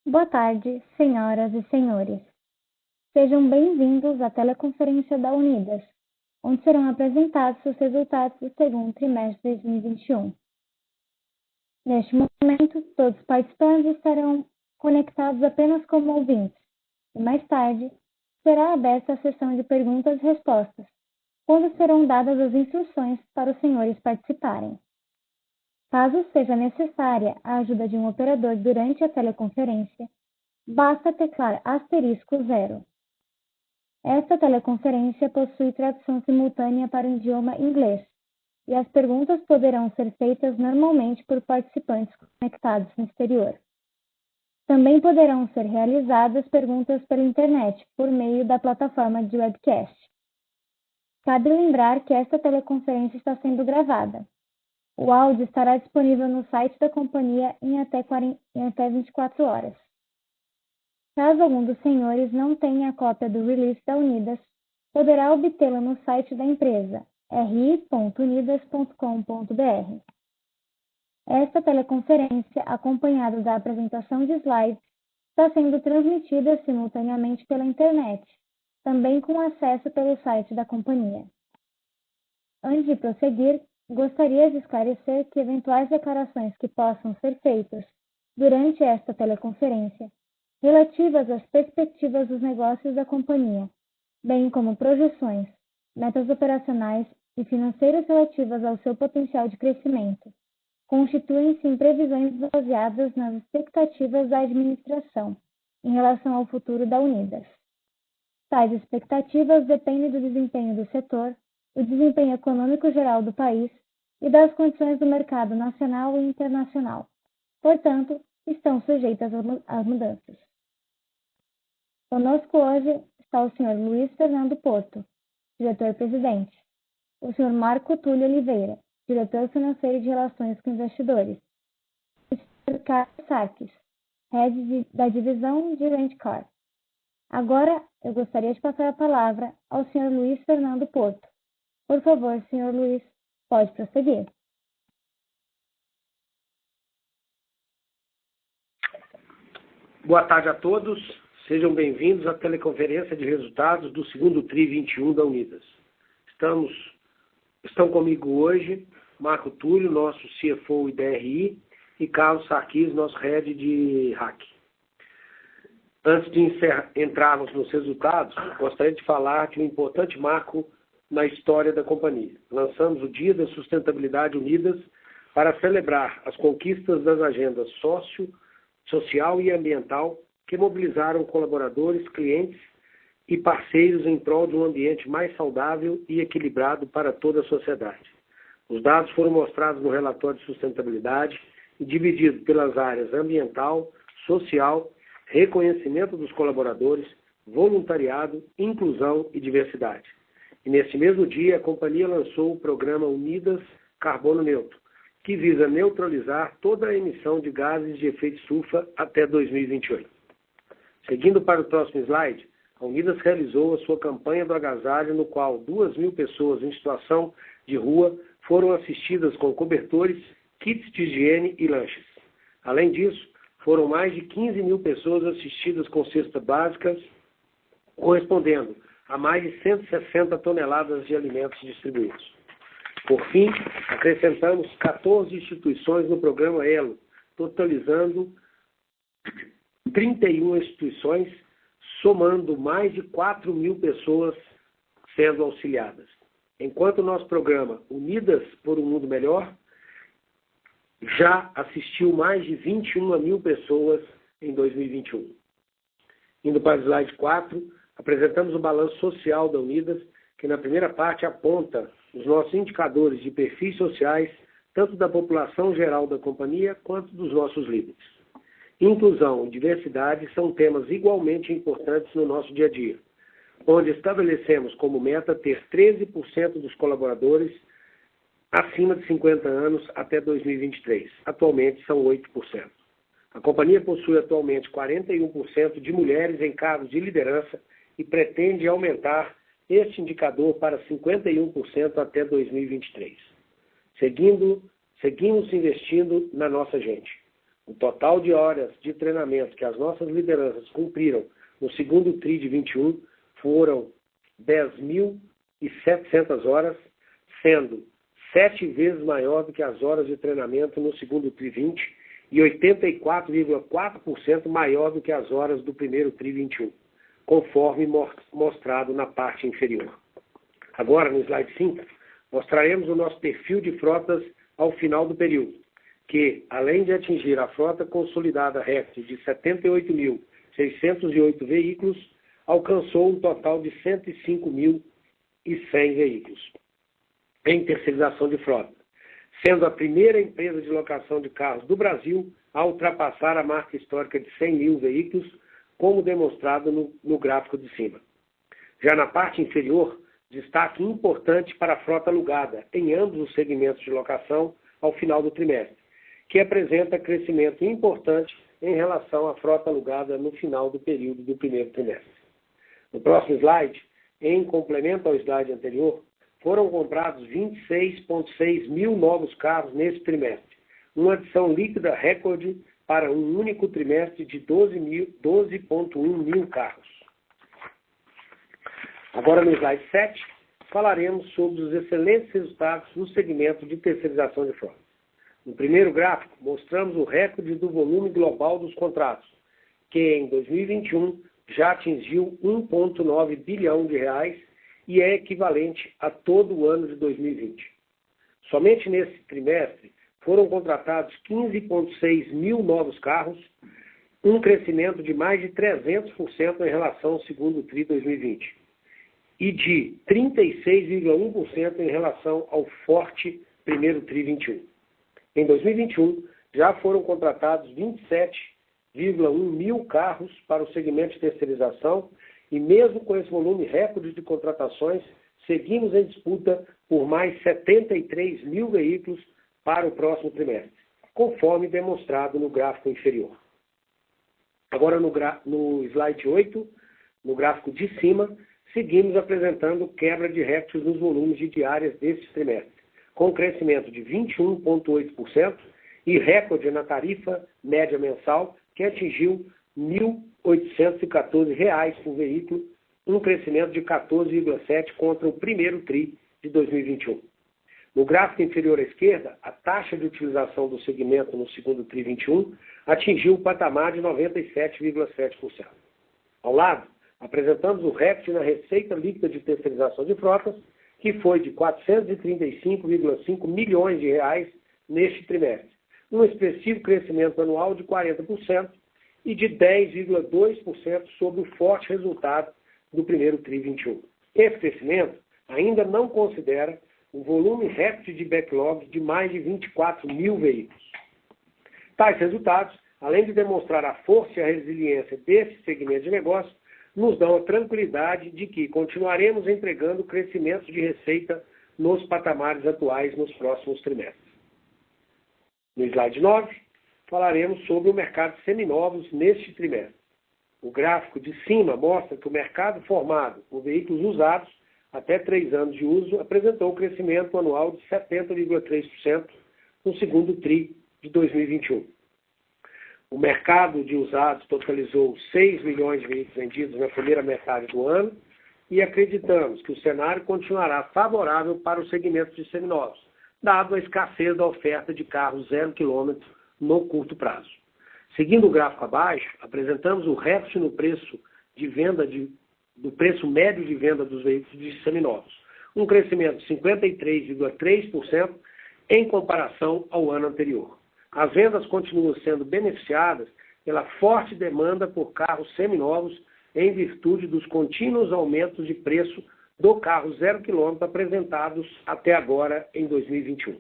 Boa tarde, senhoras e senhores. Sejam bem-vindos à teleconferência da Unidas, onde serão apresentados os resultados do segundo trimestre de 2021. Neste momento, todos os participantes estarão conectados apenas como ouvintes, e mais tarde será aberta a sessão de perguntas e respostas, quando serão dadas as instruções para os senhores participarem. Caso seja necessária a ajuda de um operador durante a teleconferência, basta teclar *0. Esta teleconferência possui tradução simultânea para o idioma inglês, e as perguntas poderão ser feitas normalmente por participantes conectados no exterior. Também poderão ser realizadas perguntas pela internet, por meio da plataforma de webcast. Cabe lembrar que esta teleconferência está sendo gravada. O áudio estará disponível no site da companhia em até 24 horas. Caso algum dos senhores não tenha a cópia do release da Unidas, poderá obtê-la no site da empresa, ri.unidas.com.br. Esta teleconferência, acompanhada da apresentação de slides, está sendo transmitida simultaneamente pela internet, também com acesso pelo site da companhia. Antes de prosseguir, gostaria de esclarecer que eventuais declarações que possam ser feitas durante esta teleconferência, relativas às perspectivas dos negócios da companhia, bem como projeções, metas operacionais e financeiras relativas ao seu potencial de crescimento, constituem-se em previsões baseadas nas expectativas da administração em relação ao futuro da Unidas. Tais expectativas dependem do desempenho do setor, do desempenho econômico geral do país e das condições do mercado nacional e internacional. Portanto, estão sujeitas a mudanças. Conosco hoje está o Sr. Luiz Fernando Porto, diretor-presidente, o Sr. Marco Túlio Oliveira, diretor financeiro de Relações com Investidores, e o Sr. Carlos Sarkis, head da divisão de Rent Car. Agora, eu gostaria de passar a palavra ao Sr. Luiz Fernando Porto. Por favor, Sr. Luiz, pode prosseguir. Boa tarde a todos. Sejam bem-vindos à teleconferência de resultados do segundo TRI 21 da Unidas. Estão comigo hoje Marco Túlio, nosso CFO e DRI, e Carlos Sarkis, nosso Head de RAC. Antes de entrarmos nos resultados, gostaria de falar de um importante marco na história da companhia. Lançamos o Dia da Sustentabilidade Unidas para celebrar as conquistas das agendas social e ambiental que mobilizaram colaboradores, clientes e parceiros em prol de um ambiente mais saudável e equilibrado para toda a sociedade. Os dados foram mostrados no relatório de sustentabilidade e divididos pelas áreas ambiental, social, reconhecimento dos colaboradores, voluntariado, inclusão e diversidade. E nesse mesmo dia, a companhia lançou o programa Unidas Carbono Neutro, que visa neutralizar toda a emissão de gases de efeito estufa até 2028. Seguindo para o próximo slide, a Unidas realizou a sua campanha do agasalho, no qual 2.000 pessoas em situação de rua foram assistidas com cobertores, kits de higiene e lanches. Além disso, foram mais de 15.000 pessoas assistidas com cestas básicas, correspondendo a mais de 160 toneladas de alimentos distribuídos. Por fim, acrescentamos 14 instituições no programa ELO, totalizando 31 instituições, somando mais de 4.000 pessoas sendo auxiliadas. Enquanto o nosso programa Unidas por um Mundo Melhor já assistiu mais de 21.000 pessoas em 2021. Indo para o slide 4, apresentamos o balanço social da Unidas, que na primeira parte aponta os nossos indicadores de perfis sociais, tanto da população geral da companhia quanto dos nossos líderes. Inclusão e diversidade são temas igualmente importantes no nosso dia a dia, onde estabelecemos como meta ter 13% dos colaboradores acima de 50 anos até 2023. Atualmente são 8%. A companhia possui atualmente 41% de mulheres em cargos de liderança e pretende aumentar este indicador para 51% até 2023. Seguimos investindo na nossa gente. O total de horas de treinamento que as nossas lideranças cumpriram no segundo TRI de 21 foram 10.700 horas, sendo 7 vezes maior do que as horas de treinamento no segundo TRI 20 e 84,4% maior do que as horas do primeiro TRI 21, conforme mostrado na parte inferior. Agora, no slide 5, mostraremos o nosso perfil de frotas ao final do período, que, além de atingir a frota consolidada recorde de 78.608 veículos, alcançou um total de 105.100 veículos em terceirização de frota, sendo a primeira empresa de locação de carros do Brasil a ultrapassar a marca histórica de 100.000 veículos, como demonstrado no gráfico de cima. Já na parte inferior, destaque importante para a frota alugada em ambos os segmentos de locação ao final do trimestre, que apresenta crescimento importante em relação à frota alugada no final do período do primeiro trimestre. No próximo slide, em complemento ao slide anterior, foram comprados 26,6 mil novos carros nesse trimestre, uma adição líquida recorde para um único trimestre de 12,1 mil carros. Agora no slide 7, falaremos sobre os excelentes resultados no segmento de terceirização de frota. No primeiro gráfico, mostramos o recorde do volume global dos contratos, que em 2021 já atingiu 1,9 bilhão de reais e é equivalente a todo o ano de 2020. Somente nesse trimestre foram contratados 15,6 mil novos carros, um crescimento de mais de 300% em relação ao segundo TRI 2020 e de 36,1% em relação ao forte primeiro TRI 21. Em 2021, já foram contratados 27,1 mil carros para o segmento de terceirização e mesmo com esse volume recorde de contratações, seguimos em disputa por mais 73 mil veículos para o próximo trimestre, conforme demonstrado no gráfico inferior. Agora no slide 8, no gráfico de cima, seguimos apresentando quebra de recordes nos volumes de diárias deste trimestre, com crescimento de 21,8% e recorde na tarifa média mensal, que atingiu R$ 1.814 por veículo, um crescimento de 14,7% contra o primeiro TRI de 2021. No gráfico inferior à esquerda, a taxa de utilização do segmento no segundo TRI 21 atingiu o patamar de 97,7%. Ao lado, apresentamos o recorde na receita líquida de terceirização de frotas, que foi de R$ 435,5 milhões de reais neste trimestre, um expressivo crescimento anual de 40% e de 10,2% sobre o forte resultado do primeiro TRI 21. Esse crescimento ainda não considera o volume recorde de backlog de mais de 24 mil veículos. Tais resultados, além de demonstrar a força e a resiliência desse segmento de negócio, nos dão a tranquilidade de que continuaremos entregando crescimento de receita nos patamares atuais nos próximos trimestres. No slide 9, falaremos sobre o mercado de seminovos neste trimestre. O gráfico de cima mostra que o mercado formado por veículos usados até 3 anos de uso apresentou um crescimento anual de 70,3% no segundo TRI de 2021. O mercado de usados totalizou 6 milhões de veículos vendidos na primeira metade do ano e acreditamos que o cenário continuará favorável para o segmento de seminovos, dado a escassez da oferta de carros 0 km no curto prazo. Seguindo o gráfico abaixo, apresentamos o recorde no preço de venda do preço médio de venda dos veículos de seminovos, um crescimento de 53,3% em comparação ao ano anterior. As vendas continuam sendo beneficiadas pela forte demanda por carros seminovos em virtude dos contínuos aumentos de preço do carro 0 km apresentados até agora em 2021.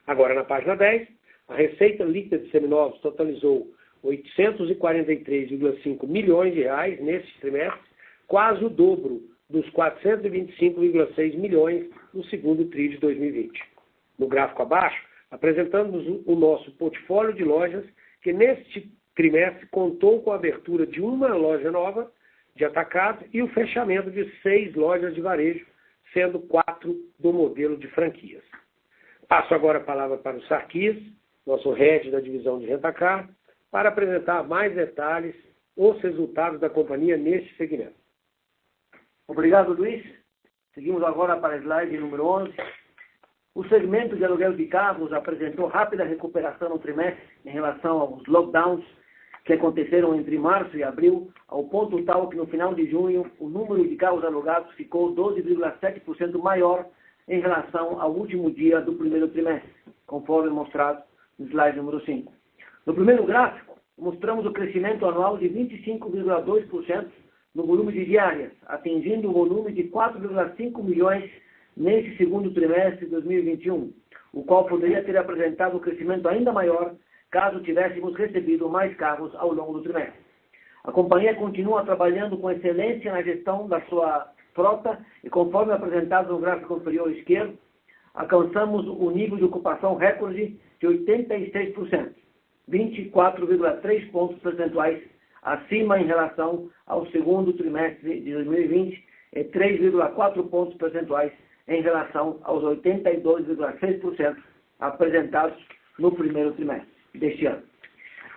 Agora, na página 10, a receita líquida de seminovos totalizou 843,5 milhões de reais neste trimestre, quase o dobro dos 425,6 milhões no segundo TRI de 2020. No gráfico abaixo, apresentamos o nosso portfólio de lojas, que neste trimestre contou com a abertura de uma loja nova de atacado e o fechamento de 6 lojas de varejo, sendo 4 do modelo de franquias. Passo agora a palavra para o Sarquis, nosso head da divisão de Rentacar, para apresentar mais detalhes os resultados da companhia neste segmento. Obrigado, Luiz. Seguimos agora para a slide número 11. O segmento de aluguel de carros apresentou rápida recuperação no trimestre em relação aos lockdowns que aconteceram entre março e abril, ao ponto tal que no final de junho o número de carros alugados ficou 12,7% maior em relação ao último dia do primeiro trimestre, conforme mostrado no slide número 5. No primeiro gráfico, mostramos o crescimento anual de 25,2% no volume de diárias, atingindo o volume de 4,5 milhões nesse segundo trimestre de 2021, o qual poderia ter apresentado um crescimento ainda maior caso tivéssemos recebido mais carros ao longo do trimestre. A companhia continua trabalhando com excelência na gestão da sua frota e, conforme apresentado no gráfico inferior esquerdo, alcançamos o nível de ocupação recorde de 86%, 24,3 pontos percentuais acima em relação ao segundo trimestre de 2020 e 3,4 pontos percentuais em relação aos 82,6% apresentados no primeiro trimestre deste ano.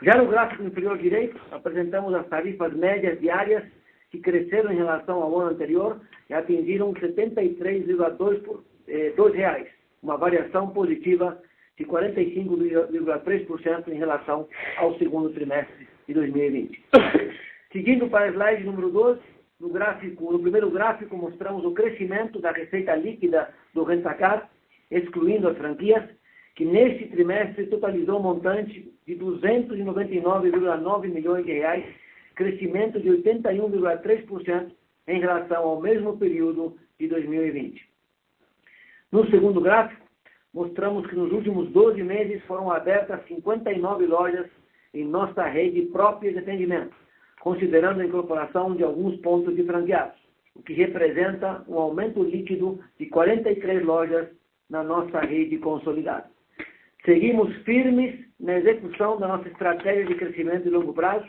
Já no gráfico inferior direito, apresentamos as tarifas médias diárias que cresceram em relação ao ano anterior e atingiram R$ 73,2, uma variação positiva de 45,3% em relação ao segundo trimestre de 2020. Seguindo para a slide número 12, no primeiro gráfico mostramos o crescimento da receita líquida do Rentacar, excluindo as franquias, que neste trimestre totalizou um montante de R$ 299,9 milhões, crescimento de 81,3% em relação ao mesmo período de 2020. No segundo gráfico, mostramos que nos últimos 12 meses foram abertas 59 lojas em nossa rede própria de atendimento, considerando a incorporação de alguns pontos de franqueados, o que representa um aumento líquido de 43 lojas na nossa rede consolidada. Seguimos firmes na execução da nossa estratégia de crescimento de longo prazo,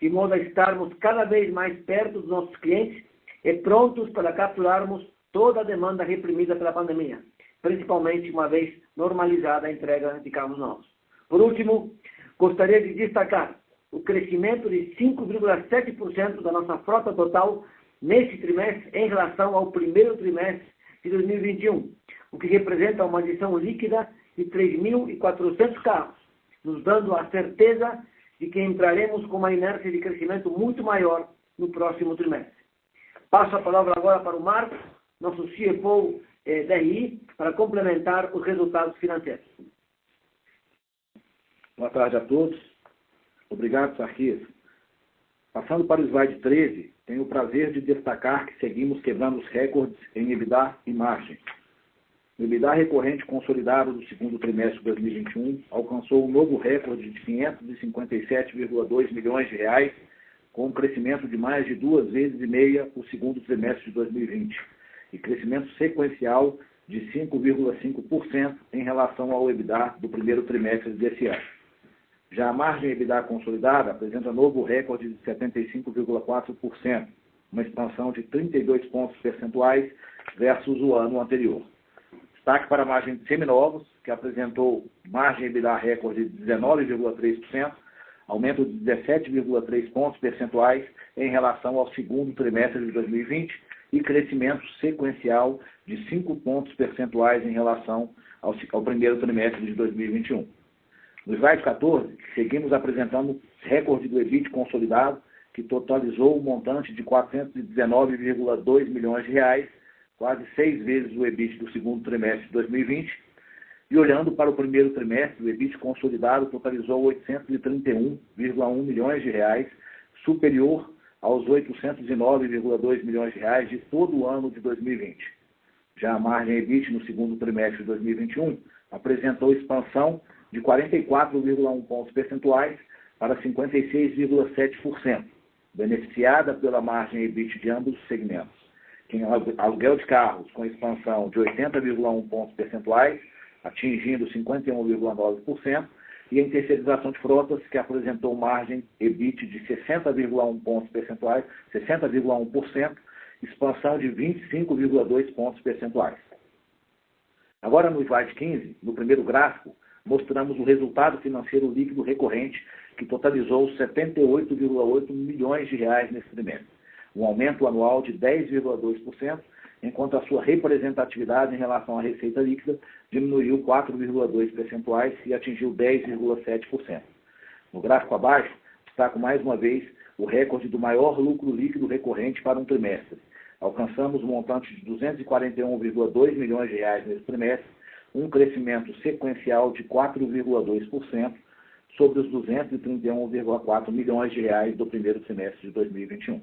de modo a estarmos cada vez mais perto dos nossos clientes e prontos para capturarmos toda a demanda reprimida pela pandemia, principalmente uma vez normalizada a entrega de carros novos. Por último, gostaria de destacar o crescimento de 5,7% da nossa frota total neste trimestre em relação ao primeiro trimestre de 2021, o que representa uma adição líquida de 3.400 carros, nos dando a certeza de que entraremos com uma inércia de crescimento muito maior no próximo trimestre. Passo a palavra agora para o Marcos, nosso CFO da RI, para complementar os resultados financeiros. Boa tarde a todos. Obrigado, Sarquis. Passando para o slide 13, tenho o prazer de destacar que seguimos quebrando os recordes em EBITDA e margem. O EBITDA recorrente consolidado do segundo trimestre de 2021 alcançou um novo recorde de 557,2 milhões de reais, com um crescimento de mais de 2,5 vezes o segundo trimestre de 2020, e crescimento sequencial de 5,5% em relação ao EBITDA do primeiro trimestre desse ano. Já a margem EBITDA consolidada apresenta novo recorde de 75,4%, uma expansão de 32 pontos percentuais versus o ano anterior. Destaque para a margem de seminovos, que apresentou margem EBITDA recorde de 19,3%, aumento de 17,3 pontos percentuais em relação ao segundo trimestre de 2020 e crescimento sequencial de 5 pontos percentuais em relação ao primeiro trimestre de 2021. No slide 14, seguimos apresentando recorde do EBIT consolidado, que totalizou um montante de 419,2 milhões de reais, quase 6 vezes o EBIT do segundo trimestre de 2020. E olhando para o primeiro trimestre, o EBIT consolidado totalizou 831,1 milhões de reais, superior aos 809,2 milhões de reais de todo o ano de 2020. Já a margem EBIT no segundo trimestre de 2021 apresentou expansão de 44,1 pontos percentuais para 56,7%, beneficiada pela margem EBIT de ambos os segmentos. Em aluguel de carros, com expansão de 80,1 pontos percentuais, atingindo 51,9%, e em terceirização de frotas, que apresentou margem EBIT de 60,1 pontos percentuais, 60,1%, expansão de 25,2 pontos percentuais. Agora, no slide 15, no primeiro gráfico, mostramos o resultado financeiro líquido recorrente, que totalizou R$ 78,8 milhões nesse trimestre, um aumento anual de 10,2%, enquanto a sua representatividade em relação à receita líquida diminuiu 4,2 percentuais e atingiu 10,7%. No gráfico abaixo, destaco mais uma vez o recorde do maior lucro líquido recorrente para um trimestre. Alcançamos um montante de R$ 241,2 milhões nesse trimestre, um crescimento sequencial de 4,2% sobre os R$ 231,4 milhões do primeiro semestre de 2021.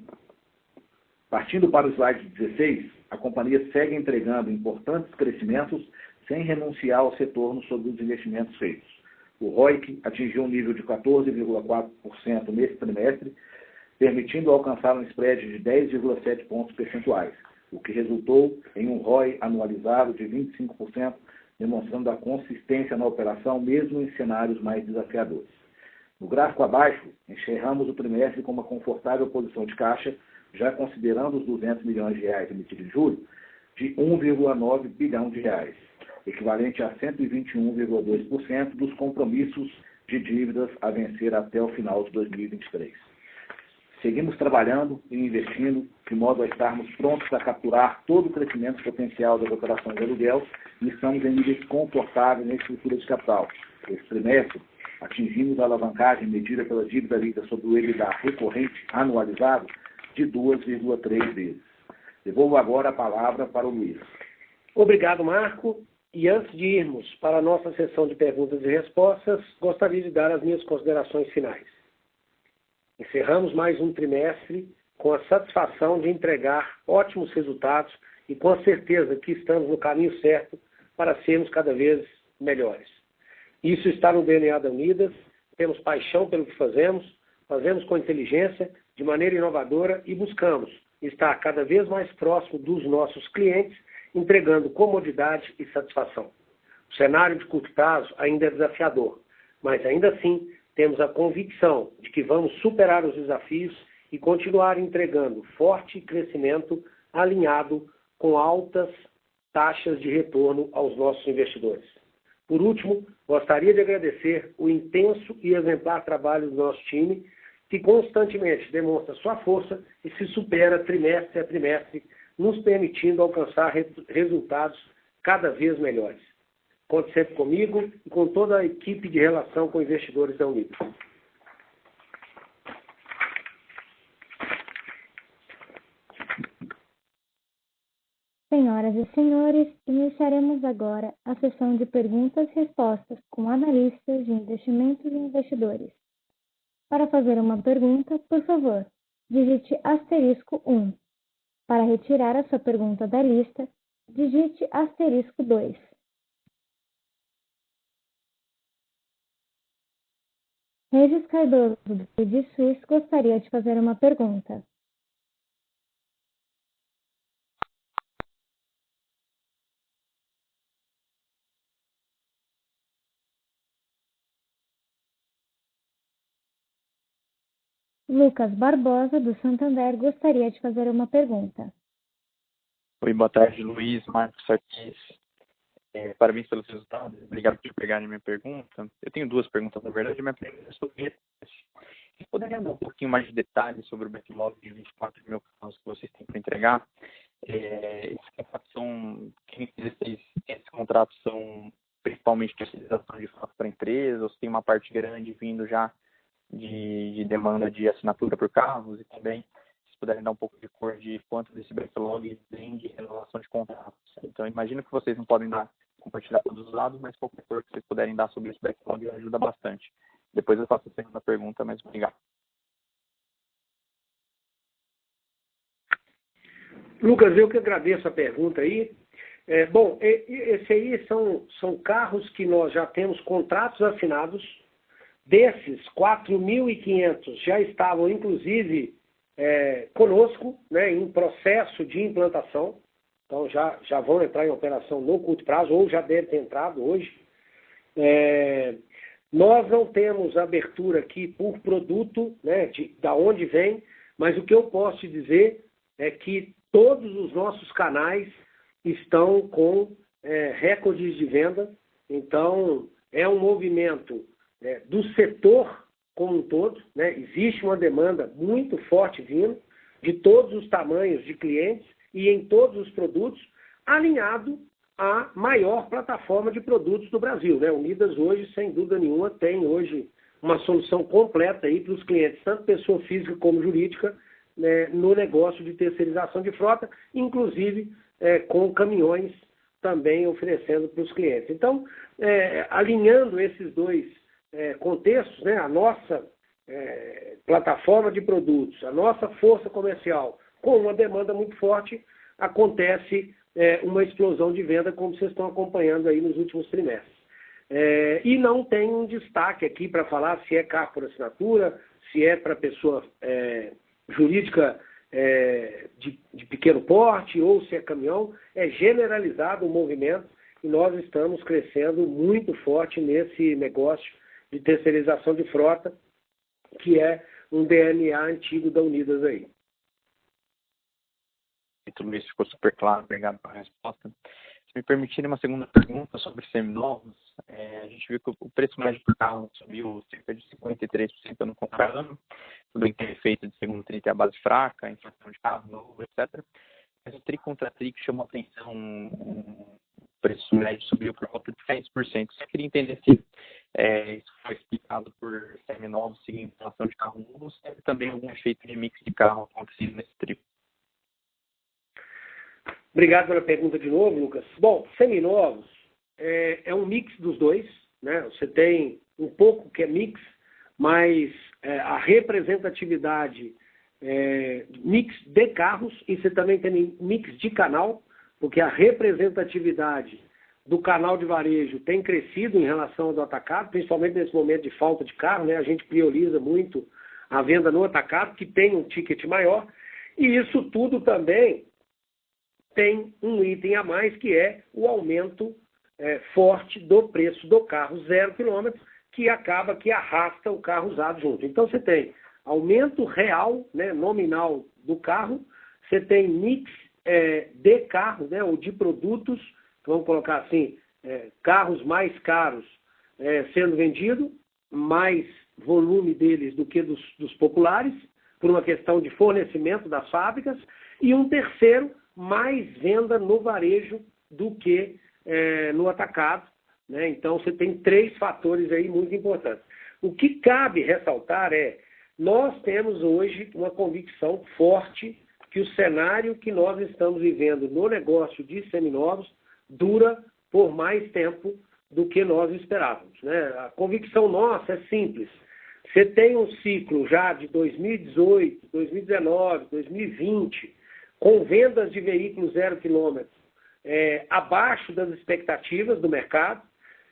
Partindo para o slide 16, a companhia segue entregando importantes crescimentos sem renunciar ao retorno sobre os investimentos feitos. O ROIC atingiu um nível de 14,4% nesse trimestre, permitindo alcançar um spread de 10,7 pontos percentuais, o que resultou em um ROI anualizado de 25%, demonstrando a consistência na operação mesmo em cenários mais desafiadores. No gráfico abaixo, encerramos o trimestre com uma confortável posição de caixa, já considerando os R$ 200 milhões emitidos em julho, de R$ 1,9 bilhão, equivalente a 121,2% dos compromissos de dívidas a vencer até o final de 2023. Seguimos trabalhando e investindo de modo a estarmos prontos a capturar todo o crescimento potencial das operações de aluguel e estamos em níveis confortáveis na estrutura de capital. Esse trimestre, atingimos a alavancagem medida pela dívida líquida sobre o EBITDA recorrente anualizado de 2,3 vezes. Devolvo agora a palavra para o Luiz. Obrigado, Marco. E antes de irmos para a nossa sessão de perguntas e respostas, gostaria de dar as minhas considerações finais. Encerramos mais um trimestre com a satisfação de entregar ótimos resultados e com a certeza que estamos no caminho certo para sermos cada vez melhores. Isso está no DNA da Unidas, temos paixão pelo que fazemos com inteligência, de maneira inovadora e buscamos estar cada vez mais próximo dos nossos clientes, entregando comodidade e satisfação. O cenário de curto prazo ainda é desafiador, mas ainda assim temos a convicção de que vamos superar os desafios e continuar entregando forte crescimento alinhado com altas taxas de retorno aos nossos investidores. Por último, gostaria de agradecer o intenso e exemplar trabalho do nosso time, que constantemente demonstra sua força e se supera trimestre a trimestre, nos permitindo alcançar resultados cada vez melhores. Conte sempre comigo e com toda a equipe de relação com investidores da Unidas. Senhoras e senhores, iniciaremos agora a sessão de perguntas e respostas com analistas de investimentos e investidores. Para fazer uma pergunta, por favor, digite *1. Para retirar a sua pergunta da lista, digite *2. Regis Cardoso, do Credit Suisse, gostaria de fazer uma pergunta. Lucas Barbosa, do Santander, gostaria de fazer uma pergunta. Oi, boa tarde, Luiz, Marcos, Sarkis. Parabéns pelos resultados. Obrigado por pegarem minha pergunta. Eu tenho duas perguntas, na verdade. Minha primeira é sobre Vocês poderiam dar um pouquinho mais de detalhes sobre o backlog de 24 mil carros que vocês têm para entregar? Esses contratos são principalmente de utilização de fato para empresas, ou se tem uma parte grande vindo já de demanda de assinatura por carros, e também se puderem dar um pouco de cor de quanto desse backlog vem de renovação de contratos. Então, imagino que vocês não podem compartilhar todos os dados, mas qualquer cor que vocês puderem dar sobre esse backlog ajuda bastante. Depois eu faço a segunda pergunta, mas obrigado. Lucas, eu que agradeço a pergunta aí. Esse aí são carros que nós já temos contratos assinados. Desses, 4.500 já estavam, inclusive, conosco, né, em processo de implantação. Então, já vão entrar em operação no curto prazo, ou já devem ter entrado hoje. Nós não temos abertura aqui por produto, né, da onde vem, mas o que eu posso te dizer é que todos os nossos canais estão com recordes de venda. Então, é um movimento do setor como um todo, né? Existe uma demanda muito forte vindo de todos os tamanhos de clientes e em todos os produtos, alinhado à maior plataforma de produtos do Brasil, né? Unidas hoje, sem dúvida nenhuma, tem hoje uma solução completa aí para os clientes, tanto pessoa física como jurídica, né, no negócio de terceirização de frota, inclusive com caminhões também oferecendo para os clientes. Então, alinhando esses dois contextos, né, a nossa plataforma de produtos, a nossa força comercial com uma demanda muito forte, acontece uma explosão de venda, como vocês estão acompanhando aí nos últimos trimestres. E não tem um destaque aqui para falar se é carro por assinatura, se é para pessoa jurídica de pequeno porte ou se é caminhão. É generalizado o movimento e nós estamos crescendo muito forte nesse negócio de terceirização de frota, que é um DNA antigo da Unidas aí. Tudo isso ficou super claro, obrigado pela resposta. Se me permitirem uma segunda pergunta sobre seminovos, a gente viu que o preço médio por carro subiu cerca de 53% ano contra ano, tudo em ter efeito de segundo tri a base fraca, inflação de carro novo, etc. Mas o tri contra tri que chamou a atenção, o preço médio subiu por volta de 10%. Só queria entender se isso foi explicado por seminovos seguindo inflação de carro novo, ou se teve também algum efeito de mix de carro acontecido nesse tri. Obrigado pela pergunta de novo, Lucas. Bom, seminovos é um mix dos dois, né? Você tem um pouco que é mix, mas a representatividade mix de carros, e você também tem mix de canal, porque a representatividade do canal de varejo tem crescido em relação ao do atacado, principalmente nesse momento de falta de carro, né? A gente prioriza muito a venda no atacado, que tem um ticket maior, e isso tudo também tem um item a mais, que é o aumento forte do preço do carro 0 km, que acaba que arrasta o carro usado junto. Então você tem aumento real, né, nominal do carro, você tem mix de carro, né, ou de produtos, vamos colocar assim, carros mais caros sendo vendidos, mais volume deles do que dos populares, por uma questão de fornecimento das fábricas, e um terceiro, mais venda no varejo do que no atacado, né? Então você tem três fatores aí muito importantes. O que cabe ressaltar nós temos hoje uma convicção forte que o cenário que nós estamos vivendo no negócio de seminovos dura por mais tempo do que nós esperávamos, né? A convicção nossa é simples. Você tem um ciclo já de 2018, 2019, 2020, com vendas de veículos 0 km abaixo das expectativas do mercado,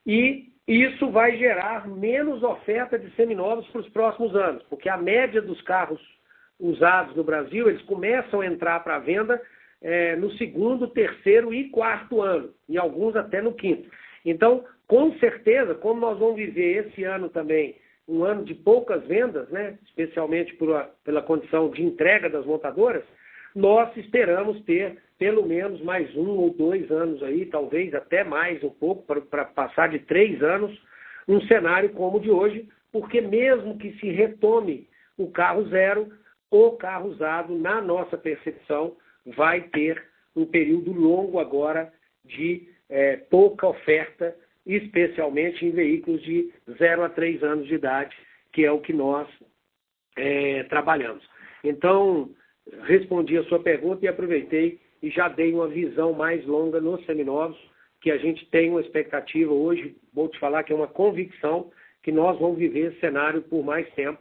e isso vai gerar menos oferta de seminovos para os próximos anos, porque a média dos carros usados no Brasil, eles começam a entrar para a venda no segundo, terceiro e quarto ano, e alguns até no quinto. Então, com certeza, como nós vamos viver esse ano também, um ano de poucas vendas, né, especialmente pela condição de entrega das montadoras, nós esperamos ter pelo menos mais 1 ou 2 anos aí, talvez até mais um pouco, para passar de 3 anos, um cenário como o de hoje, porque mesmo que se retome o carro zero, o carro usado, na nossa percepção, vai ter um período longo agora de pouca oferta, especialmente em veículos de 0 a 3 anos de idade, que é o que nós trabalhamos. Então, respondi a sua pergunta e aproveitei e já dei uma visão mais longa nos seminovos, que a gente tem uma expectativa hoje, vou te falar que é uma convicção, que nós vamos viver esse cenário por mais tempo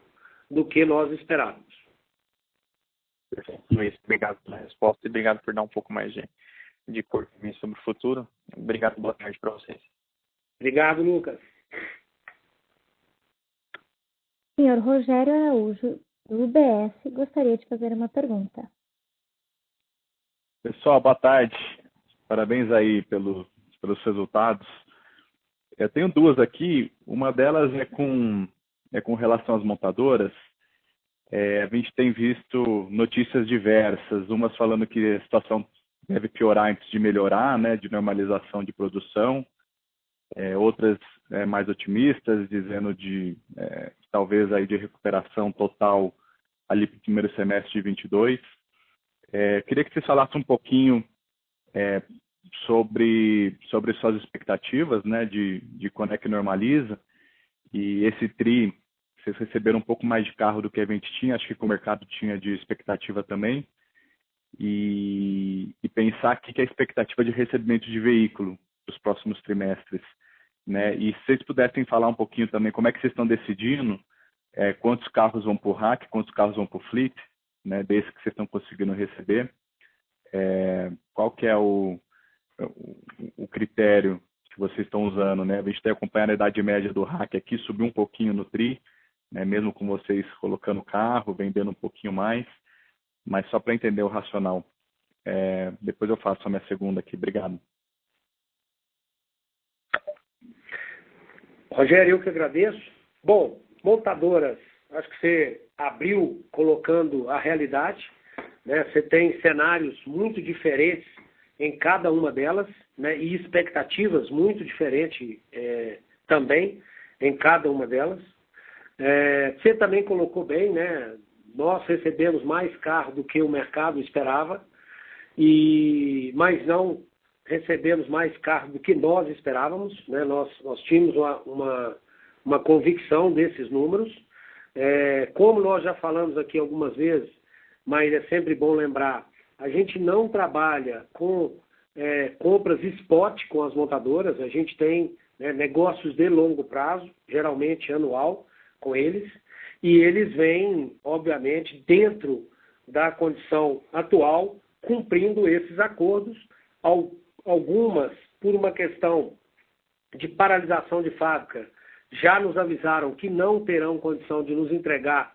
do que nós esperávamos. Perfeito, Luiz. Obrigado pela resposta e obrigado por dar um pouco mais de cor sobre o futuro. Obrigado, boa tarde para vocês. Obrigado, Lucas. Senhor Rogério Araújo, do UBS, gostaria de fazer uma pergunta. Pessoal, boa tarde. Parabéns aí pelos resultados. Eu tenho duas aqui. Uma delas é com relação às montadoras. A gente tem visto notícias diversas, umas falando que a situação deve piorar antes de melhorar, né, de normalização de produção. outras mais otimistas, dizendo talvez aí de recuperação total ali para o primeiro semestre de 22. Queria que você falasse um pouquinho sobre suas expectativas, né, de quando é que normaliza, e esse TRI, vocês receberam um pouco mais de carro do que a gente tinha, acho que o mercado tinha de expectativa também, e pensar aqui que a expectativa de recebimento de veículo para os próximos trimestres, né? E se vocês pudessem falar um pouquinho também como é que vocês estão decidindo quantos carros vão para o RAC, quantos carros vão para o fleet, né, desses que vocês estão conseguindo receber, qual que é o critério que vocês estão usando, né? A gente tem acompanhado a idade média do RAC aqui, subiu um pouquinho no TRI, né, mesmo com vocês colocando carro, vendendo um pouquinho mais, mas só para entender o racional. Depois eu faço a minha segunda aqui. Obrigado. Rogério, eu que agradeço. Bom, montadoras, acho que você abriu colocando a realidade, né? Você tem cenários muito diferentes em cada uma delas, né? E expectativas muito diferentes também em cada uma delas. Você também colocou bem, né? Nós recebemos mais carro do que o mercado esperava, mas não recebemos mais carro do que nós esperávamos, né? Nós tínhamos uma convicção desses números. Como nós já falamos aqui algumas vezes, mas é sempre bom lembrar, a gente não trabalha com compras spot com as montadoras, a gente tem negócios de longo prazo, geralmente anual, com eles, e eles vêm, obviamente, dentro da condição atual, cumprindo esses acordos, algumas, por uma questão de paralisação de fábrica, já nos avisaram que não terão condição de nos entregar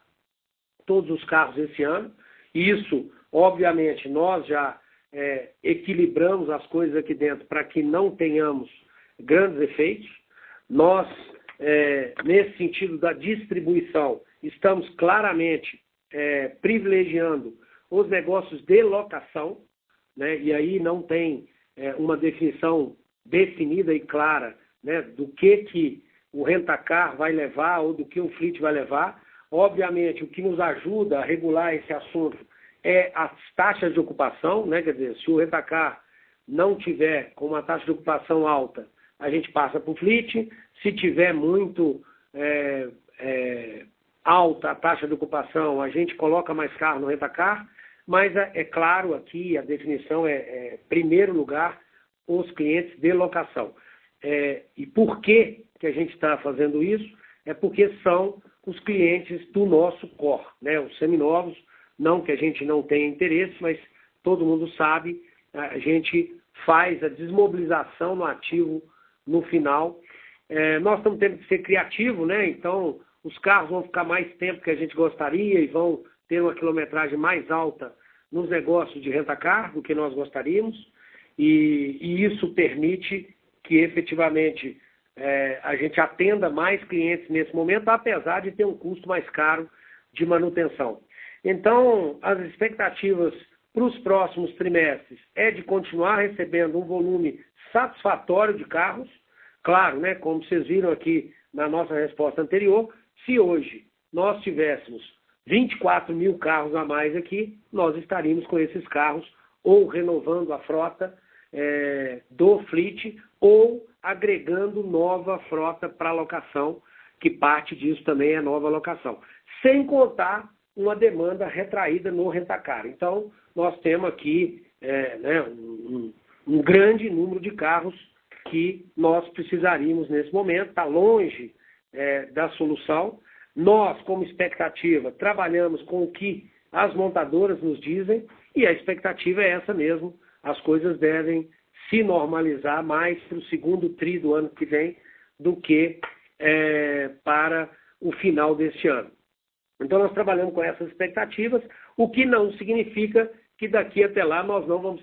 todos os carros esse ano. Isso, obviamente, nós já equilibramos as coisas aqui dentro para que não tenhamos grandes efeitos. Nós, nesse sentido da distribuição, estamos claramente privilegiando os negócios de locação, né? E aí não tem uma definição definida e clara, né, do que o rentacar vai levar ou do que o fleet vai levar. Obviamente, o que nos ajuda a regular esse assunto é as taxas de ocupação, né? Quer dizer, se o rentacar não tiver com uma taxa de ocupação alta, a gente passa para o fleet. Se tiver muito alta a taxa de ocupação, a gente coloca mais carro no rentacar. Mas é claro aqui, a definição primeiro lugar, os clientes de locação. E por que a gente está fazendo isso? É porque são os clientes do nosso core, né? Os seminovos, não que a gente não tenha interesse, mas todo mundo sabe, a gente faz a desmobilização no ativo no final. Nós estamos tendo que ser criativos, né? Então, os carros vão ficar mais tempo que a gente gostaria e vão ter uma quilometragem mais alta nos negócios de rentacar do que nós gostaríamos, e isso permite que efetivamente a gente atenda mais clientes nesse momento, apesar de ter um custo mais caro de manutenção. Então, as expectativas para os próximos trimestres é de continuar recebendo um volume satisfatório de carros. Claro, né, como vocês viram aqui na nossa resposta anterior, se hoje nós tivéssemos 24 mil carros a mais aqui, nós estaríamos com esses carros ou renovando a frota do fleet ou agregando nova frota para locação, que parte disso também é nova locação. Sem contar uma demanda retraída no rentacar. Então, nós temos aqui um grande número de carros que nós precisaríamos nesse momento, está longe da solução. Nós, como expectativa, trabalhamos com o que as montadoras nos dizem e a expectativa é essa mesmo. As coisas devem se normalizar mais para o segundo tri do ano que vem do que para o final deste ano. Então, nós trabalhamos com essas expectativas, o que não significa que daqui até lá nós não vamos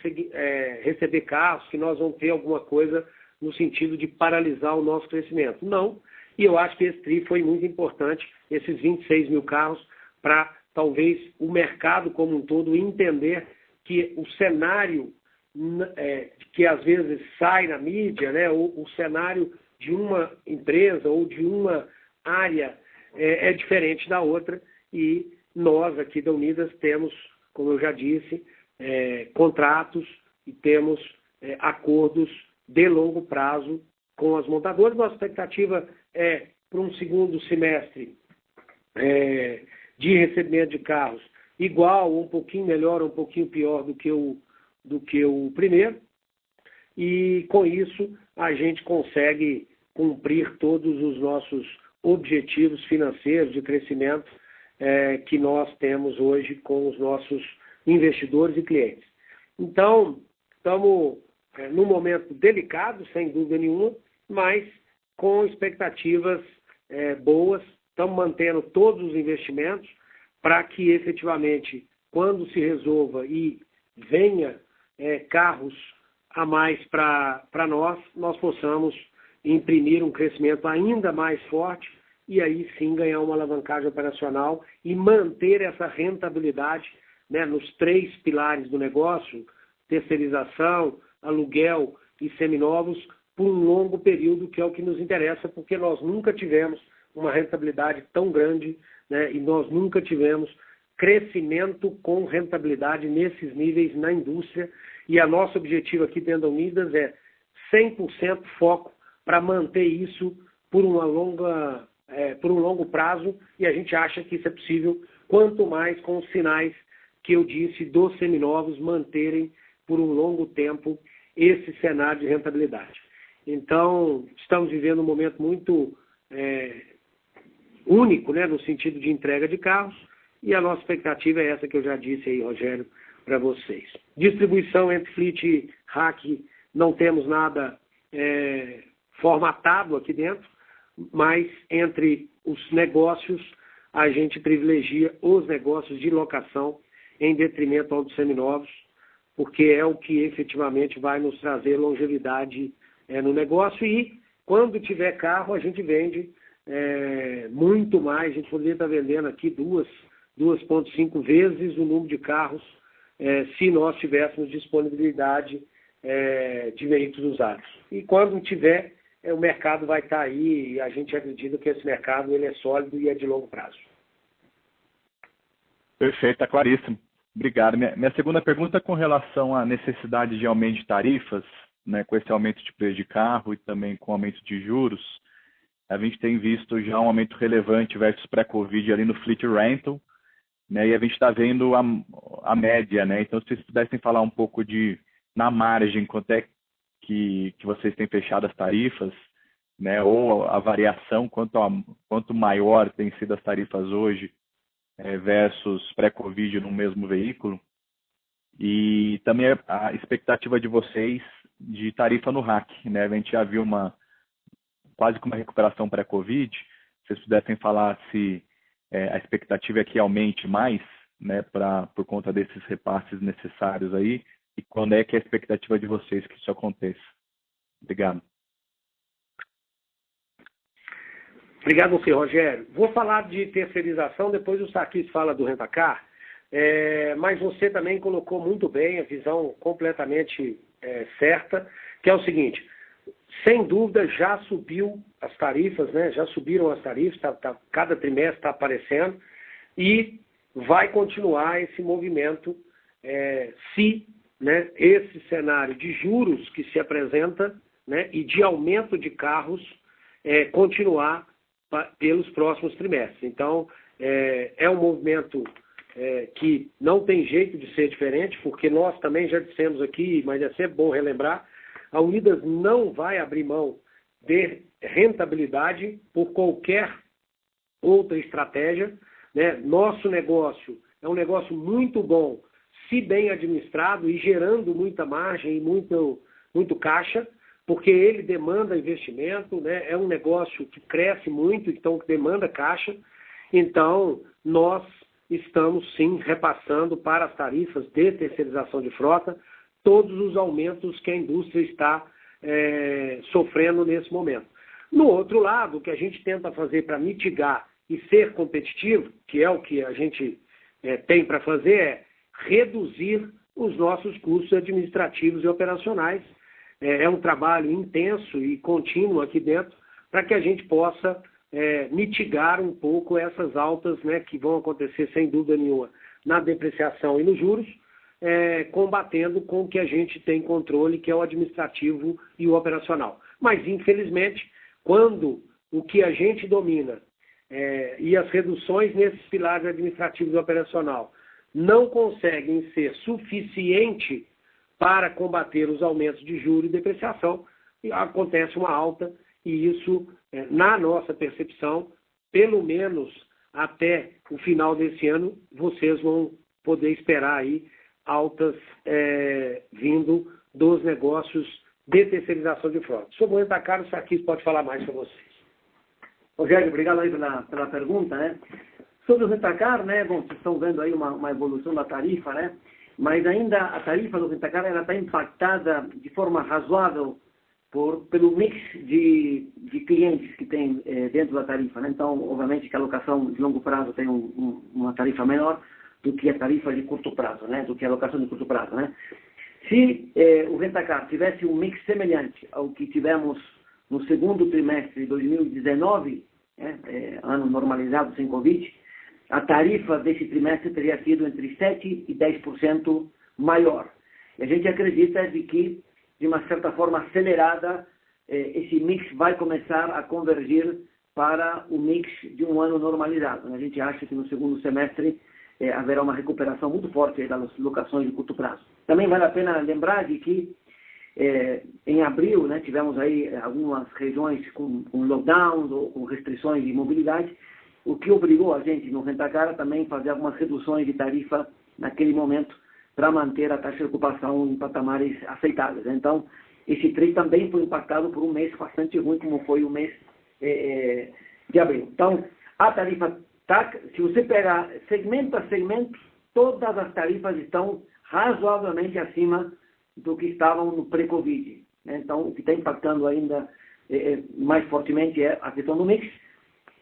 receber carros, que nós vamos ter alguma coisa no sentido de paralisar o nosso crescimento. Não. E eu acho que esse TRI foi muito importante, esses 26 mil carros, para talvez o mercado como um todo entender que o cenário que às vezes sai na mídia, né, o cenário de uma empresa ou de uma área é diferente da outra, e nós aqui da Unidas temos, como eu já disse, contratos e temos acordos de longo prazo com as montadoras. Nossa expectativa é para um segundo semestre de recebimento de carros igual, ou um pouquinho melhor, ou um pouquinho pior do que o primeiro, e com isso a gente consegue cumprir todos os nossos objetivos financeiros de crescimento que nós temos hoje com os nossos investidores e clientes. Então, estamos num momento delicado, sem dúvida nenhuma, mas com expectativas boas. Estamos mantendo todos os investimentos para que, efetivamente, quando se resolva e venha carros a mais para nós possamos imprimir um crescimento ainda mais forte e aí sim ganhar uma alavancagem operacional e manter essa rentabilidade, né, nos 3 pilares do negócio: terceirização, aluguel e seminovos, por um longo período, que é o que nos interessa, porque nós nunca tivemos uma rentabilidade tão grande, né, e nós nunca tivemos crescimento com rentabilidade nesses níveis na indústria, e a nosso objetivo aqui dentro da Unidas é 100% foco para manter isso por um longo prazo, e a gente acha que isso é possível, quanto mais com os sinais que eu disse dos seminovos manterem por um longo tempo esse cenário de rentabilidade. Então, estamos vivendo um momento muito único, né, no sentido de entrega de carros, e a nossa expectativa é essa que eu já disse aí, Rogério, para vocês. Distribuição entre Fleet e RAC, não temos nada formatado aqui dentro, mas entre os negócios, a gente privilegia os negócios de locação em detrimento aos seminovos, porque é o que efetivamente vai nos trazer longevidade no negócio, e quando tiver carro a gente vende muito mais. A gente poderia estar vendendo aqui 2,5 vezes o número de carros se nós tivéssemos disponibilidade de veículos usados. E quando tiver, o mercado vai estar aí, e a gente acredita que esse mercado ele é sólido e é de longo prazo. Perfeito, está claríssimo. Obrigado. Minha segunda pergunta é com relação à necessidade de aumento de tarifas, né, com esse aumento de preço de carro e também com o aumento de juros. A gente tem visto já um aumento relevante versus pré-Covid ali no Fleet Rental, né, e a gente está vendo a média, né? Então, se vocês pudessem falar um pouco na margem, quanto é que vocês têm fechado as tarifas, né, ou a variação, quanto maior tem sido as tarifas hoje versus pré-Covid no mesmo veículo, e também a expectativa de vocês de tarifa no RAC, né? A gente já viu quase que uma recuperação pré-Covid. Se vocês pudessem falar se a expectativa é que aumente mais, né, por conta desses repasses necessários aí, e quando é que é a expectativa de vocês que isso aconteça. Obrigado. Obrigado a você, Rogério. Vou falar de terceirização, depois o Sarkis fala do Rentacar, mas você também colocou muito bem a visão completamente certa, que é o seguinte: sem dúvida já subiu as tarifas, né? Já subiram as tarifas, cada trimestre está aparecendo, e vai continuar esse movimento se, né, esse cenário de juros que se apresenta, né, e de aumento de carros continuar pelos próximos trimestres. Então, é um movimento que não tem jeito de ser diferente, porque nós também já dissemos aqui, mas é sempre bom relembrar, a Unidas não vai abrir mão de rentabilidade por qualquer outra estratégia, né? Nosso negócio é um negócio muito bom, se bem administrado e gerando muita margem e muito caixa, porque ele demanda investimento, né? É um negócio que cresce muito, então demanda caixa. Então, nós estamos sim repassando para as tarifas de terceirização de frota todos os aumentos que a indústria está sofrendo nesse momento. No outro lado, o que a gente tenta fazer para mitigar e ser competitivo, que é o que a gente tem para fazer, é reduzir os nossos custos administrativos e operacionais, é um trabalho intenso e contínuo aqui dentro para que a gente possa mitigar um pouco essas altas, né, que vão acontecer sem dúvida nenhuma na depreciação e nos juros, combatendo com o que a gente tem controle, que é o administrativo e o operacional. Mas, infelizmente, quando o que a gente domina e as reduções nesses pilares administrativos e operacional não conseguem ser suficientes para combater os aumentos de juros e depreciação, acontece uma alta, e isso, na nossa percepção, pelo menos até o final desse ano, vocês vão poder esperar aí altas vindo dos negócios de terceirização de frota. Sobre o Rentacar, o Sarquis pode falar mais para vocês. Rogério, obrigado aí pela pergunta, né? Sobre o Rentacar, né? Bom, vocês estão vendo aí uma evolução da tarifa, né? Mas ainda a tarifa do Rentacar ela está impactada de forma razoável pelo mix de clientes que tem dentro da tarifa, né? Então, obviamente que a alocação de longo prazo tem uma tarifa menor do que a tarifa de curto prazo, né? Do que a alocação de curto prazo, né? Se o Rentacar tivesse um mix semelhante ao que tivemos no segundo trimestre de 2019, ano normalizado sem Covid, a tarifa desse trimestre teria sido entre 7% e 10% maior. E a gente acredita de que, de uma certa forma acelerada, esse mix vai começar a convergir para o mix de um ano normalizado. A gente acha que no segundo semestre haverá uma recuperação muito forte das locações de curto prazo. Também vale a pena lembrar de que em abril, né, tivemos aí algumas regiões com lockdowns ou com restrições de mobilidade, o que obrigou a gente no Rentacar também a fazer algumas reduções de tarifa naquele momento para manter a taxa de ocupação em patamares aceitáveis. Então, esse TRI também foi impactado por um mês bastante ruim, como foi o mês de abril. Então, a tarifa TAC, se você pegar segmento a segmento, todas as tarifas estão razoavelmente acima do que estavam no pré-Covid, né? Então, o que está impactando ainda mais fortemente é a questão do mix,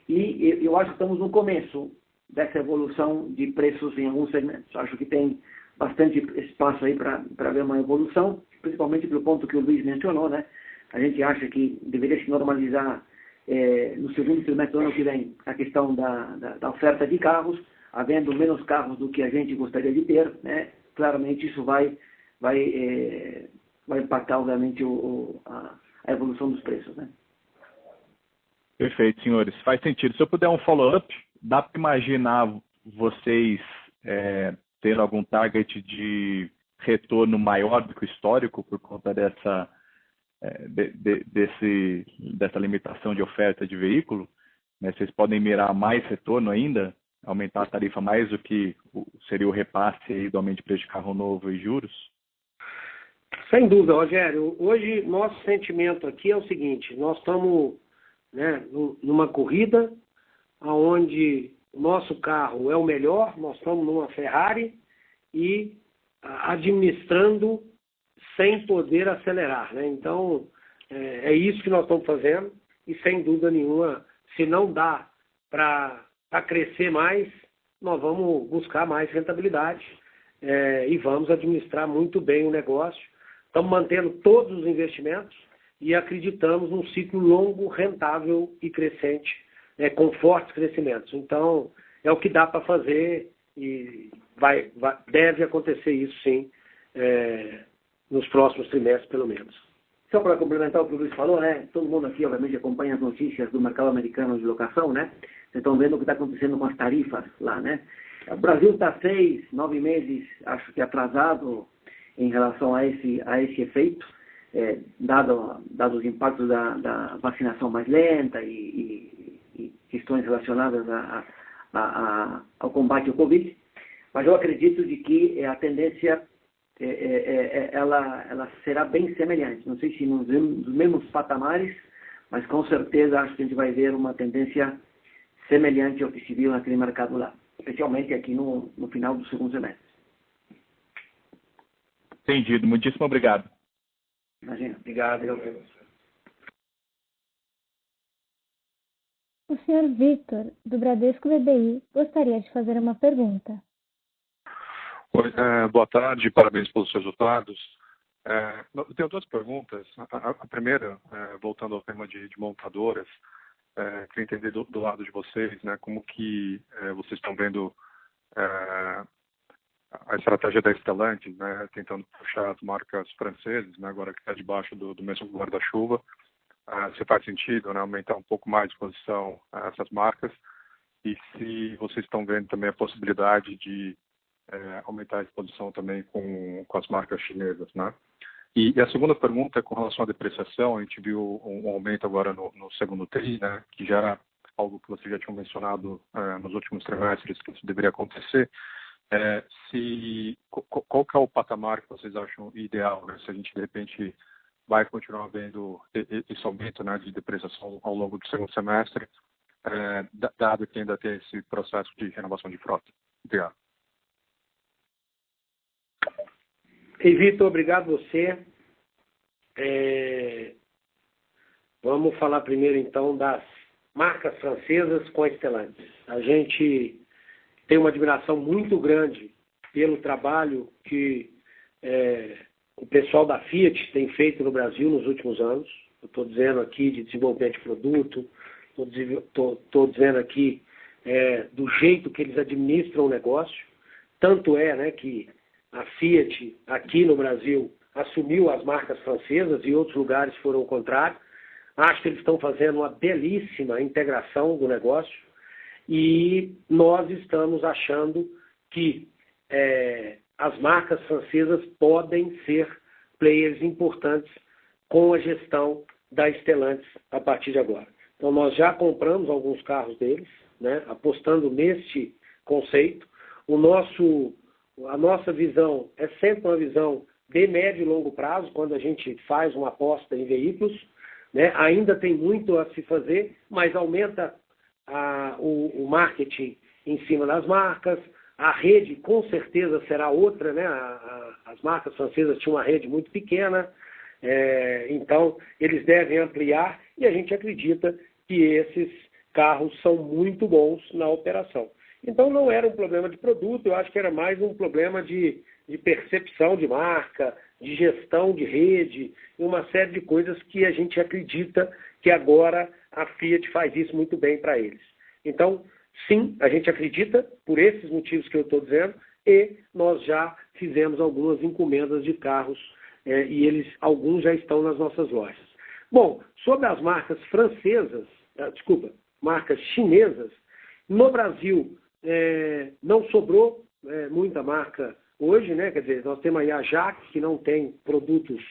e eu acho que estamos no começo dessa evolução de preços em alguns segmentos. Acho que tem bastante espaço aí para ver uma evolução, principalmente pelo ponto que o Luiz mencionou, né? A gente acha que deveria se normalizar no segundo trimestre do ano que vem a questão da oferta de carros, havendo menos carros do que a gente gostaria de ter, né? Claramente isso vai impactar, obviamente, a evolução dos preços, né? Perfeito, senhores. Faz sentido. Se eu puder um follow-up, dá para imaginar vocês ter algum target de retorno maior do que o histórico por conta dessa limitação de oferta de veículo? Né? Vocês podem mirar mais retorno ainda? Aumentar a tarifa mais do que seria o repasse aí do aumento de preço de carro novo e juros? Sem dúvida, Rogério. Hoje, nosso sentimento aqui é o seguinte: nós estamos, né, numa corrida onde o nosso carro é o melhor, nós estamos numa Ferrari e administrando sem poder acelerar, né? Então, é isso que nós estamos fazendo, e sem dúvida nenhuma, se não dá para crescer mais, nós vamos buscar mais rentabilidade e vamos administrar muito bem o negócio. Estamos mantendo todos os investimentos e acreditamos num ciclo longo, rentável e crescente, com fortes crescimentos. Então, é o que dá para fazer e deve acontecer isso, sim, nos próximos trimestres, pelo menos. Só para complementar o que o Luiz falou, né? Todo mundo aqui, obviamente, acompanha as notícias do mercado americano de locação, né? Vocês estão vendo o que está acontecendo com as tarifas lá, né? O Brasil está 6, 9 meses, acho que atrasado em relação a esse efeito, dado os impactos da vacinação mais lenta e questões relacionadas ao combate ao Covid. Mas eu acredito de que a tendência ela será bem semelhante. Não sei se nos mesmos patamares, mas com certeza acho que a gente vai ver uma tendência semelhante ao que se viu naquele mercado lá, especialmente aqui no final do segundo semestre. Entendido. Muitíssimo obrigado. Imagina. Obrigado. O senhor Victor, do Bradesco BBI, gostaria de fazer uma pergunta. Oi, boa tarde, parabéns pelos resultados. Eu tenho duas perguntas. A primeira, voltando ao tema de montadoras, queria entender do lado de vocês, né, como que vocês estão vendo a estratégia da Stellantis, né, tentando puxar as marcas francesas, né, agora que está debaixo do mesmo guarda-chuva. Se faz sentido, né, aumentar um pouco mais de exposição a essas marcas, e se vocês estão vendo também a possibilidade de aumentar a exposição também com as marcas chinesas, né? E a segunda pergunta é com relação à depreciação. A gente viu um aumento agora no segundo TRI, né, que já era algo que vocês já tinham mencionado nos últimos trimestres, que isso deveria acontecer. Qual que é o patamar que vocês acham ideal, né? Se a gente, de repente, vai continuar vendo esse aumento, né, de depreciação ao longo do segundo semestre, dado que ainda tem esse processo de renovação de frota. Obrigado. Ei, Vitor, obrigado você. Vamos falar primeiro, então, das marcas francesas com a Stellantis. A gente tem uma admiração muito grande pelo trabalho que o pessoal da Fiat tem feito no Brasil nos últimos anos. Eu estou dizendo aqui de desenvolvimento de produto, estou dizendo aqui do jeito que eles administram o negócio. Tanto né, que a Fiat, aqui no Brasil, assumiu as marcas francesas e outros lugares foram o contrário. Acho que eles estão fazendo uma belíssima integração do negócio e nós estamos achando que as marcas francesas podem ser players importantes com a gestão da Stellantis a partir de agora. Então, nós já compramos alguns carros deles, né, apostando neste conceito. A nossa visão é sempre uma visão de médio e longo prazo, quando a gente faz uma aposta em veículos, né? Ainda tem muito a se fazer, mas aumenta o marketing em cima das marcas. A rede, com certeza, será outra, né? As marcas francesas tinham uma rede muito pequena, então eles devem ampliar e a gente acredita que esses carros são muito bons na operação. Então não era um problema de produto, eu acho que era mais um problema de percepção de marca, de gestão de rede, uma série de coisas que a gente acredita que agora a Fiat faz isso muito bem para eles. Então, sim, a gente acredita, por esses motivos que eu estou dizendo, e nós já fizemos algumas encomendas de carros e alguns já estão nas nossas lojas. Bom, sobre as marcas marcas chinesas, no Brasil não sobrou muita marca hoje, né? Quer dizer, nós temos aí a Jax, que não tem produtos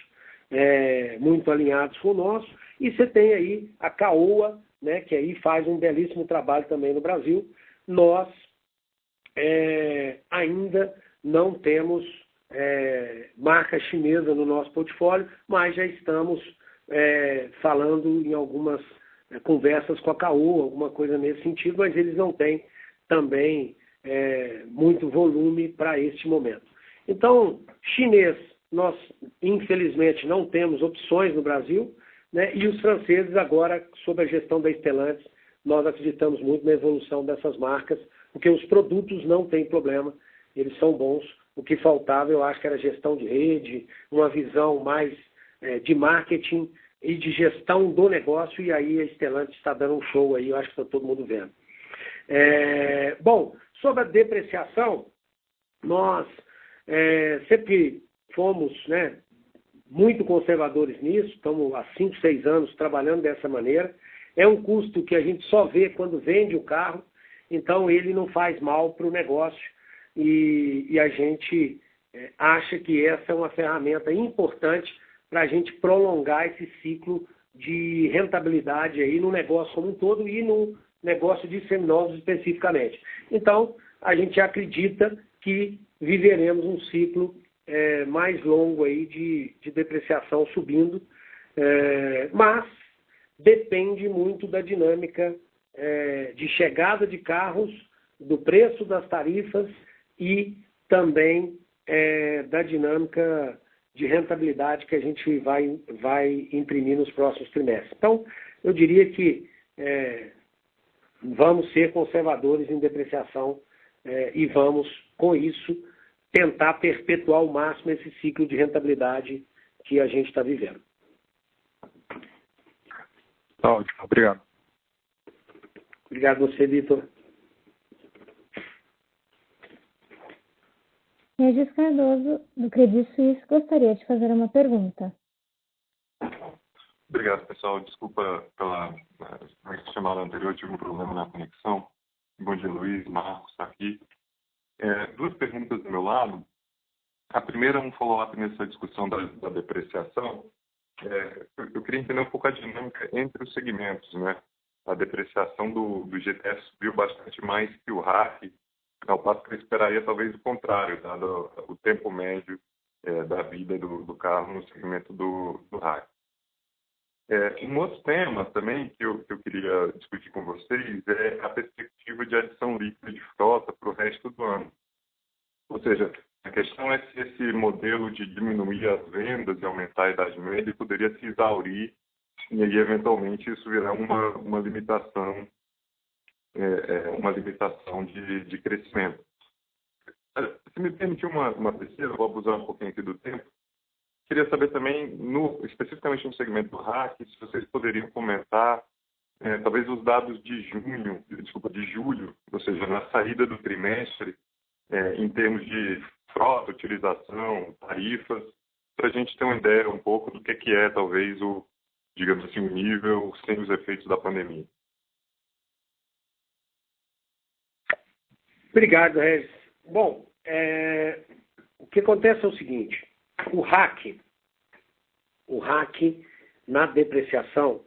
muito alinhados com o nosso, e você tem aí a Caoa, né, que aí faz um belíssimo trabalho também no Brasil. Nós ainda não temos marca chinesa no nosso portfólio, mas já estamos falando em algumas conversas com a Caoa, alguma coisa nesse sentido, mas eles não têm também muito volume para este momento. Então, chinês, nós infelizmente não temos opções no Brasil, né? E os franceses agora, sob a gestão da Stellantis, nós acreditamos muito na evolução dessas marcas, porque os produtos não têm problema, eles são bons. O que faltava, eu acho que era gestão de rede, uma visão mais de marketing e de gestão do negócio, e aí a Stellantis está dando um show aí, eu acho que está todo mundo vendo. Bom, sobre a depreciação, nós sempre fomos, né, muito conservadores nisso, estamos há 5, 6 anos trabalhando dessa maneira. É um custo que a gente só vê quando vende o carro, então ele não faz mal para o negócio e a gente acha que essa é uma ferramenta importante para a gente prolongar esse ciclo de rentabilidade aí no negócio como um todo e no negócio de seminovos especificamente. Então, a gente acredita que viveremos um ciclo mais longo aí de depreciação subindo, mas depende muito da dinâmica de chegada de carros, do preço das tarifas e também da dinâmica de rentabilidade que a gente vai imprimir nos próximos trimestres. Então, eu diria que vamos ser conservadores em depreciação e vamos, com isso, tentar perpetuar ao máximo esse ciclo de rentabilidade que a gente está vivendo. Tá ótimo, obrigado. Obrigado a você, Vitor. Regis Cardoso, do Credit Suisse, gostaria de fazer uma pergunta. Obrigado, pessoal. Desculpa pela chamada anterior, tive um problema na conexão. Bom dia, Luiz, Marcos, está aqui. Duas perguntas do meu lado. A primeira é um follow-up nessa discussão da depreciação. Eu queria entender um pouco a dinâmica entre os segmentos, né? A depreciação do GTF subiu bastante mais que o RAC, ao passo que eu esperaria talvez o contrário, dado o tempo médio da vida do carro no segmento do RAC. Um outro tema também que eu queria discutir com vocês é a perspectiva de adição líquida de frota para o resto do ano. Ou seja, a questão é se esse modelo de diminuir as vendas e aumentar a idade média poderia se exaurir e aí, eventualmente, isso virar uma limitação, de crescimento. Se me permitir uma pesquisa, vou abusar um pouquinho aqui do tempo, queria saber também, especificamente no segmento do RAC, se vocês poderiam comentar talvez os dados de julho, ou seja, na saída do trimestre, em termos de frota, utilização, tarifas, para a gente ter uma ideia um pouco do que é talvez digamos assim, o nível sem os efeitos da pandemia. Obrigado, Regis. Bom, o que acontece é o seguinte, o RAC, na depreciação,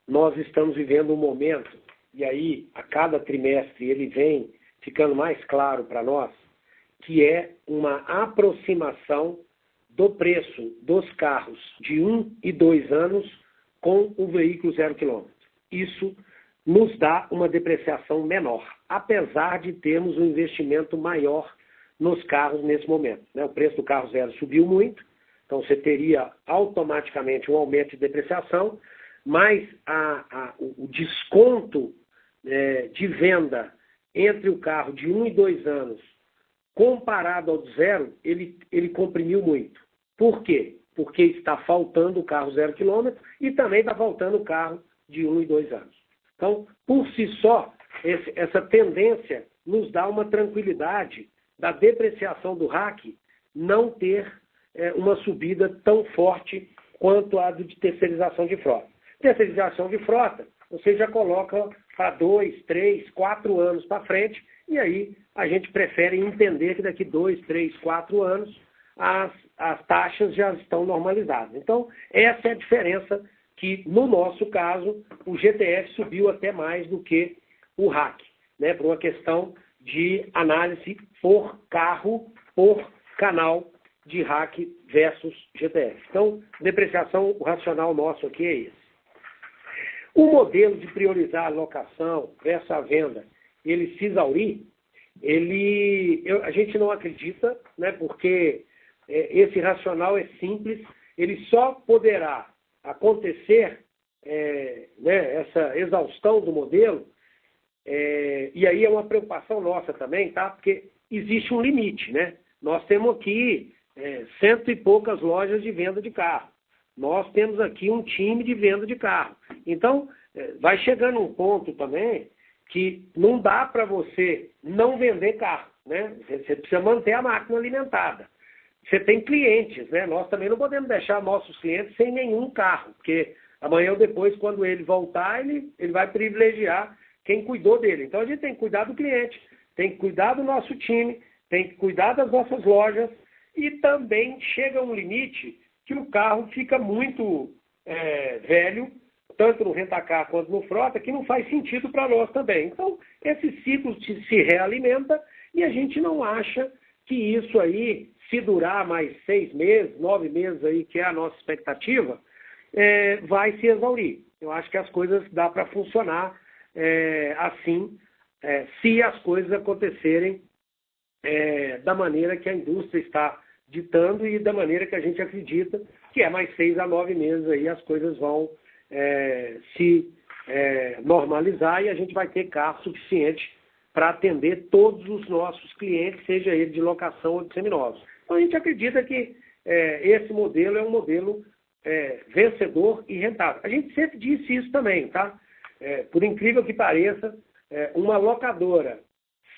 nós estamos vivendo um momento, e aí, a cada trimestre, ele vem ficando mais claro para nós, que é uma aproximação do preço dos carros de 1 e 2 anos com o veículo 0 km. Isso nos dá uma depreciação menor, apesar de termos um investimento maior nos carros nesse momento, né? O preço do carro zero subiu muito, então você teria automaticamente um aumento de depreciação, mas o desconto de venda entre o carro de 1 e 2 anos comparado ao de zero, ele comprimiu muito. Por quê? Porque está faltando o carro 0 km e também está faltando o carro de 1 e 2 anos. Então, por si só, essa tendência nos dá uma tranquilidade da depreciação do RAC não ter uma subida tão forte quanto a de terceirização de frota. Terceirização de frota, você já coloca para 2, 3, 4 anos para frente, e aí a gente prefere entender que daqui 2, 3, 4 anos as taxas já estão normalizadas. Então, essa é a diferença que, no nosso caso, o GTF subiu até mais do que o RAC, né, por uma questão de análise por carro, por canal de RAC versus GTF. Então, depreciação, o racional nosso aqui é esse. O modelo de priorizar a locação versus a venda, ele se exaurir, a gente não acredita, né, porque esse racional é simples, ele só poderá acontecer, essa exaustão do modelo, e aí é uma preocupação nossa também, tá? Porque existe um limite, né? Nós temos aqui 100 e poucas lojas de venda de carro. Nós temos aqui um time de venda de carro. Então, vai chegando um ponto também que não dá para você não vender carro, né? Você precisa manter a máquina alimentada. Você tem clientes, né? Nós também não podemos deixar nossos clientes sem nenhum carro, porque amanhã ou depois, quando ele voltar, ele vai privilegiar quem cuidou dele. Então, a gente tem que cuidar do cliente, tem que cuidar do nosso time, tem que cuidar das nossas lojas, e também chega um limite que o carro fica muito velho, tanto no rentacar quanto no frota, que não faz sentido para nós também. Então, esse ciclo se realimenta e a gente não acha que isso aí, se durar mais 6 meses, 9 meses aí, que é a nossa expectativa, vai se exaurir. Eu acho que as coisas dá para funcionar assim, se as coisas acontecerem da maneira que a indústria está ditando e da maneira que a gente acredita, que é mais 6 a 9 meses aí, as coisas vão se normalizar e a gente vai ter carro suficiente para atender todos os nossos clientes, seja ele de locação ou de seminovos. Então a gente acredita que esse modelo é um modelo vencedor e rentável. A gente sempre disse isso também, tá? Por incrível que pareça, uma locadora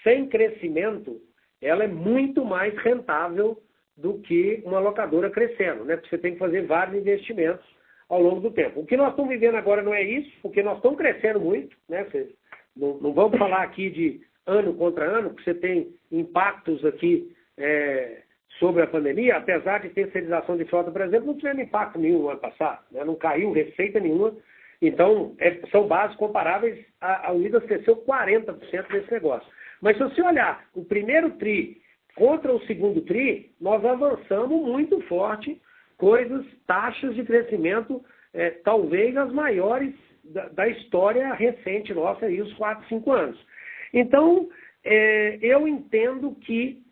sem crescimento, ela é muito mais rentável do que uma locadora crescendo, né? Porque você tem que fazer vários investimentos ao longo do tempo. O que nós estamos vivendo agora não é isso, porque nós estamos crescendo muito, né? Não vamos falar aqui de ano contra ano, porque você tem impactos aqui sobre a pandemia, apesar de terceirização de frota, por exemplo, não tivemos impacto nenhum no ano passado, né? Não caiu receita nenhuma. Então, são bases comparáveis. A Unidas cresceu 40% desse negócio. Mas se você olhar o primeiro TRI contra o segundo TRI, nós avançamos muito forte, taxas de crescimento talvez as maiores da história recente nossa, aí, os 4, 5 anos. Então, eu entendo que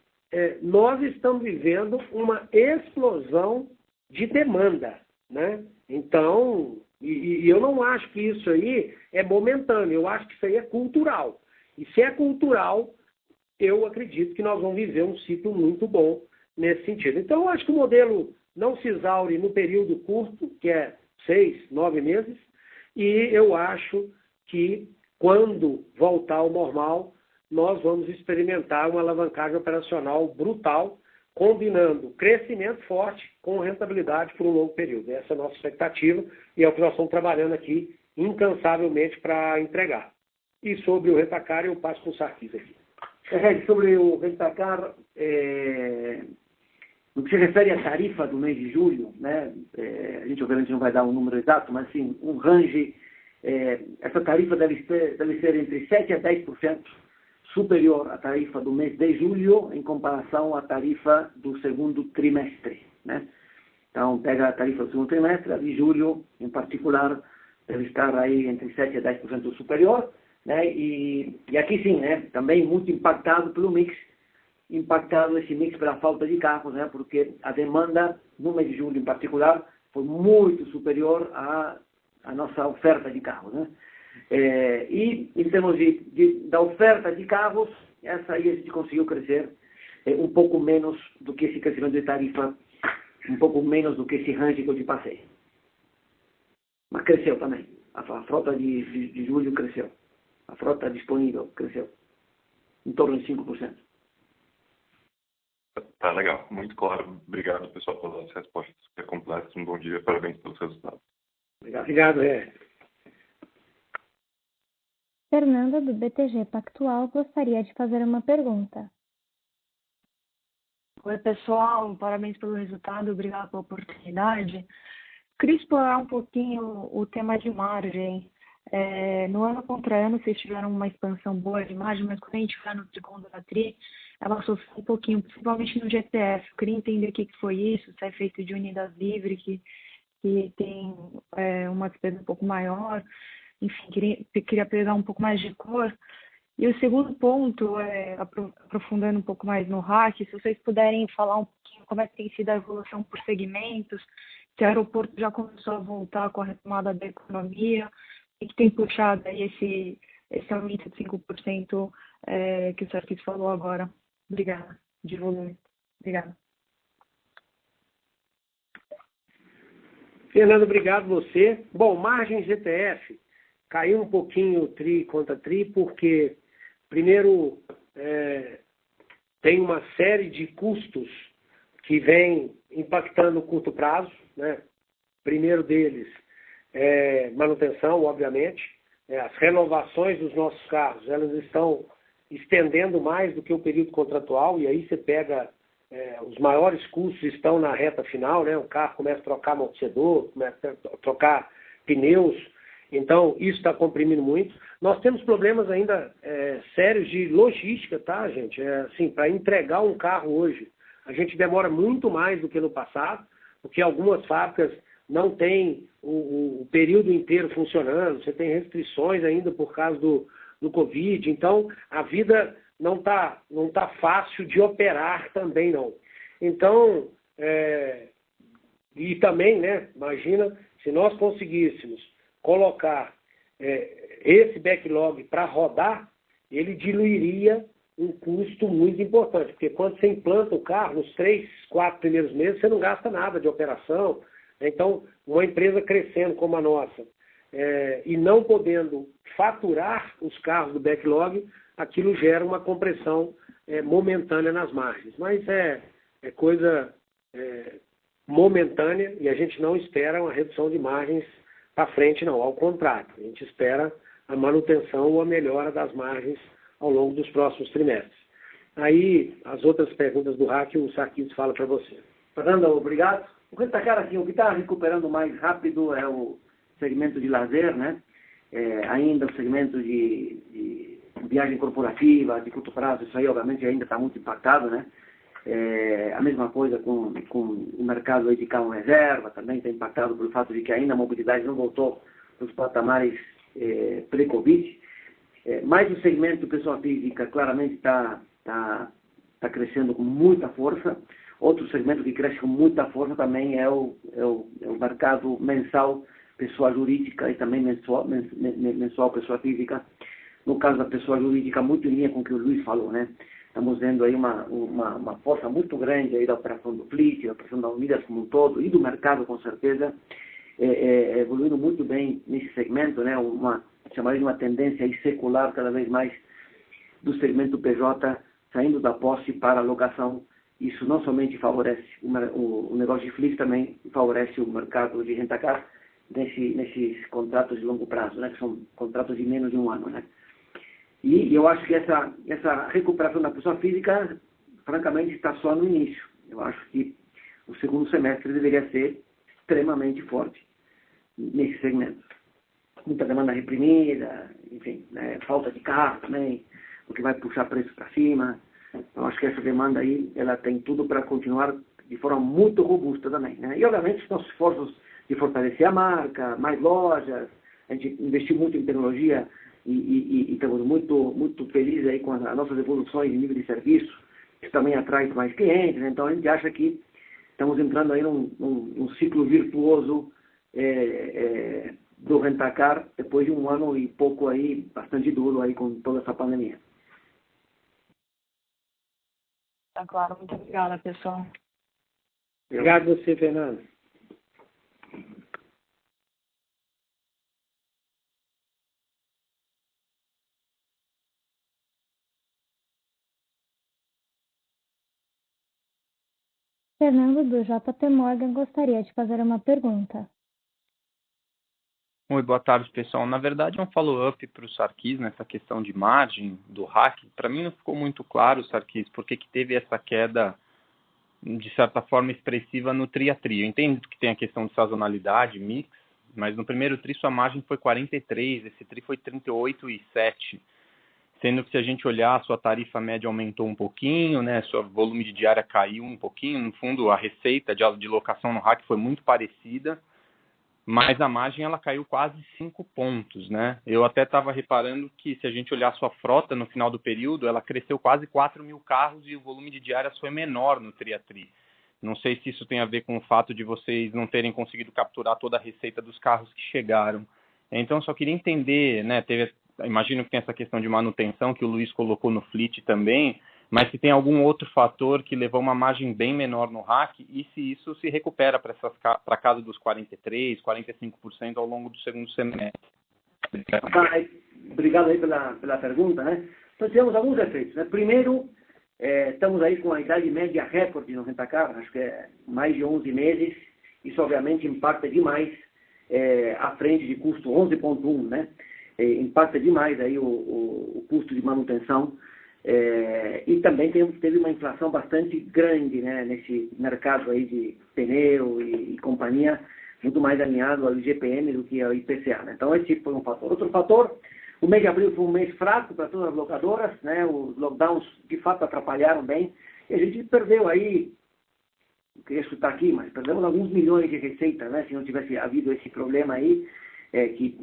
nós estamos vivendo uma explosão de demanda, né? Então, e eu não acho que isso aí é momentâneo, eu acho que isso aí é cultural. E se é cultural, eu acredito que nós vamos viver um ciclo muito bom nesse sentido. Então, eu acho que o modelo não se exaure no período curto, que é 6, 9 meses, e eu acho que quando voltar ao normal, nós vamos experimentar uma alavancagem operacional brutal, combinando crescimento forte com rentabilidade por um longo período. Essa é a nossa expectativa e é o que nós estamos trabalhando aqui incansavelmente para entregar. E sobre o Rentacar, eu passo para o Sarquis aqui. Sobre o Rentacar, no que se refere à tarifa do mês de julho, né, a gente obviamente não vai dar um número exato, mas sim um range, essa tarifa deve ser entre 7% a 10% superior à tarifa do mês de julho em comparação à tarifa do segundo trimestre, né? Então, pega a tarifa do segundo trimestre, a de julho, em particular, deve estar aí entre 7% a 10% superior, né? E aqui sim, né? Também muito impactado pelo mix, esse mix pela falta de carros, né? Porque a demanda, no mês de julho em particular, foi muito superior à nossa oferta de carros, né? E em termos da oferta de carros, essa aí a gente conseguiu crescer um pouco menos do que esse crescimento de tarifa, um pouco menos do que esse range que eu te passei. Mas cresceu também. A frota de julho cresceu. A frota disponível cresceu. Em torno de 5%. Tá legal. Muito claro. Obrigado, pessoal, pelas respostas completas. Um bom dia. Parabéns pelos resultados. Obrigado, Fernanda, do BTG Pactual, gostaria de fazer uma pergunta. Oi, pessoal. Parabéns pelo resultado. Obrigado pela oportunidade. Queria explorar um pouquinho o tema de margem. No ano contra ano, vocês tiveram uma expansão boa de margem, mas quando a gente vai no segundo TRI, ela sofreu um pouquinho, principalmente no GTF. Eu queria entender o que foi isso, se é feito de unidade livre, que tem uma despesa um pouco maior. Enfim, queria pegar um pouco mais de cor. E o segundo ponto, aprofundando um pouco mais no RAC, se vocês puderem falar um pouquinho como é que tem sido a evolução por segmentos, se o aeroporto já começou a voltar com a retomada da economia, e que tem puxado aí esse aumento de 5% que o Sarquis falou agora. Obrigada, de volume. Obrigada. Fernando, obrigado você. Bom, margem GTF caiu um pouquinho TRI contra TRI, porque, primeiro, tem uma série de custos que vem impactando o curto prazo, né? Primeiro deles manutenção, obviamente. As renovações dos nossos carros, elas estão estendendo mais do que o período contratual, e aí você pega, os maiores custos estão na reta final, né? O carro começa a trocar amortecedor, começa a trocar pneus. Então, isso está comprimindo muito. Nós temos problemas ainda sérios de logística, tá, gente? Assim, para entregar um carro hoje, a gente demora muito mais do que no passado, porque algumas fábricas não têm o período inteiro funcionando, você tem restrições ainda por causa do Covid. Então, a vida não tá fácil de operar também, não. Então, e também, né, imagina, se nós conseguíssemos colocar esse backlog para rodar, ele diluiria um custo muito importante, porque quando você implanta o carro, nos 3, 4 primeiros meses, você não gasta nada de operação. Então, uma empresa crescendo como a nossa, e não podendo faturar os carros do backlog, aquilo gera uma compressão momentânea nas margens. Mas é coisa momentânea e a gente não espera uma redução de margens para frente, não. Ao contrário, a gente espera a manutenção ou a melhora das margens ao longo dos próximos trimestres. Aí, as outras perguntas do Hack, o Sarkis fala para você. Fernando, obrigado. O que está recuperando mais rápido é o segmento de lazer, né? Ainda o segmento de viagem corporativa, de curto prazo, isso aí obviamente ainda está muito impactado, né? A mesma coisa com o mercado aí de carro reserva, também está impactado pelo fato de que ainda a mobilidade não voltou para os patamares pré-Covid. Mas o segmento pessoa física claramente está crescendo com muita força. Outro segmento que cresce com muita força também é o mercado mensal pessoa jurídica e também mensual pessoa física. No caso da pessoa jurídica, muito em linha com o que o Luiz falou, né? Estamos vendo aí uma força muito grande aí da operação do Fleet, da operação da Unidas como um todo, e do mercado, com certeza, evoluindo muito bem nesse segmento, né? Chamaria de uma tendência aí secular cada vez mais do segmento PJ saindo da posse para a locação. Isso não somente favorece o negócio de Fleet, também favorece o mercado de rentacar nesses contratos de longo prazo, né? Que são contratos de menos de um ano, né? E eu acho que essa recuperação da pessoa física, francamente, está só no início. Eu acho que o segundo semestre deveria ser extremamente forte nesse segmento. Muita demanda reprimida, enfim, né, falta de carro também, o que vai puxar preço para cima. Eu acho que essa demanda aí, ela tem tudo para continuar de forma muito robusta também, né? E, obviamente, os nossos esforços de fortalecer a marca, mais lojas, a gente investiu muito em tecnologia, e estamos muito felizes aí com as nossas evoluções de nível de serviço, que também atrai mais clientes, né? Então a gente acha que estamos entrando aí num ciclo virtuoso do rentacar depois de um ano e pouco aí, bastante duro aí com toda essa pandemia. Tá claro, muito obrigada, pessoal. Obrigado a você, Fernando. Fernando, do JP Morgan, gostaria de fazer uma pergunta. Oi, boa tarde, pessoal. Na verdade, é um follow-up para o Sarkis nessa questão de margem do Hack. Para mim não ficou muito claro, Sarkis, por que teve essa queda, de certa forma, expressiva no tri-a-tri. Eu entendo que tem a questão de sazonalidade, mix, mas no primeiro tri sua margem foi 43, esse tri foi 38,7. Sendo que se a gente olhar, a sua tarifa média aumentou um pouquinho, né? Seu volume de diária caiu um pouquinho. No fundo, a receita de locação no Hack foi muito parecida, mas a margem ela caiu quase 5 pontos, né? Eu até estava reparando que se a gente olhar a sua frota no final do período, ela cresceu quase 4 mil carros e o volume de diárias foi menor no tri-a-tri. Não sei se isso tem a ver com o fato de vocês não terem conseguido capturar toda a receita dos carros que chegaram. Então, só queria entender, né? Imagino que tem essa questão de manutenção que o Luiz colocou no Fleet também, mas se tem algum outro fator que levou uma margem bem menor no Hack e se isso se recupera para casa dos 43%, 45% ao longo do segundo semestre. Obrigado aí pela pergunta, né? Então, tivemos alguns efeitos, né? Primeiro, estamos aí com a idade média recorde no rentacar, acho que é mais de 11 meses. Isso, obviamente, impacta demais a frente de custo 11,1, né? Impacta demais aí o custo de manutenção. E também teve uma inflação bastante grande, né, nesse mercado aí de pneu e companhia, muito mais alinhado ao IGPM do que ao IPCA, né? Então esse foi um fator. Outro fator, o mês de abril foi um mês fraco para todas as locadoras, né? Os lockdowns de fato atrapalharam bem e a gente perdeu aí, não queria chutar aqui, mas perdemos alguns milhões de receita, né? Se não tivesse havido esse problema aí, que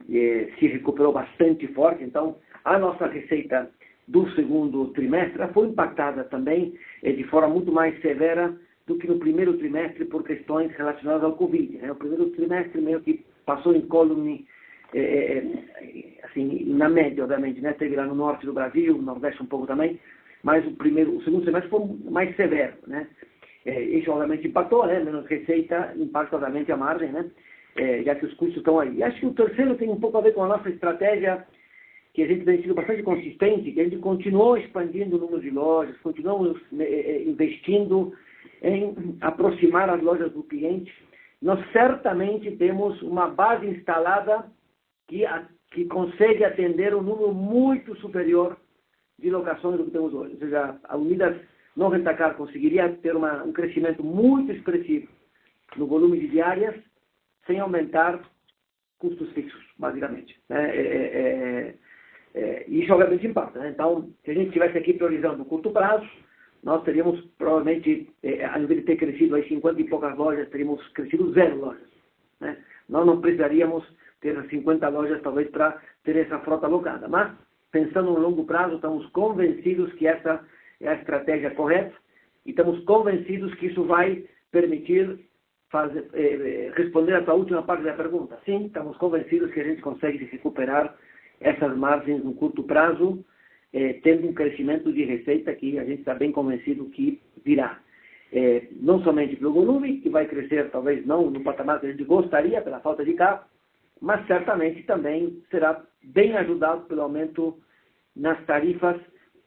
se recuperou bastante forte. Então a nossa receita do segundo trimestre foi impactada também de forma muito mais severa do que no primeiro trimestre por questões relacionadas ao Covid, né? O primeiro trimestre meio que passou incólume, assim, na média, obviamente, né? Teve lá no norte do Brasil, no nordeste um pouco também, mas o segundo semestre foi mais severo, né? Isso obviamente impactou, né? Menos receita impacta obviamente a margem, né? Já que os custos estão aí. E acho que o terceiro tem um pouco a ver com a nossa estratégia, que a gente tem sido bastante consistente, que a gente continuou expandindo o número de lojas, continuamos investindo em aproximar as lojas do cliente. Nós certamente temos uma base instalada que consegue atender um número muito superior de locações do que temos hoje. Ou seja, a Unidas no Rentacar conseguiria ter um crescimento muito expressivo no volume de diárias, sem aumentar custos fixos, basicamente. Isso obviamente impacta, né? Então, se a gente estivesse aqui priorizando o curto prazo, nós teríamos provavelmente, ao invés de ter crescido aí 50 e poucas lojas, teríamos crescido 0 lojas, né? Nós não precisaríamos ter 50 lojas talvez para ter essa frota alocada, mas pensando no longo prazo, estamos convencidos que essa é a estratégia correta e estamos convencidos que isso vai permitir responder a sua última parte da pergunta. Sim, estamos convencidos que a gente consegue recuperar essas margens no curto prazo, tendo um crescimento de receita que a gente está bem convencido que virá. Não somente pelo volume, que vai crescer talvez não no patamar que a gente gostaria, pela falta de carro, mas certamente também será bem ajudado pelo aumento nas tarifas,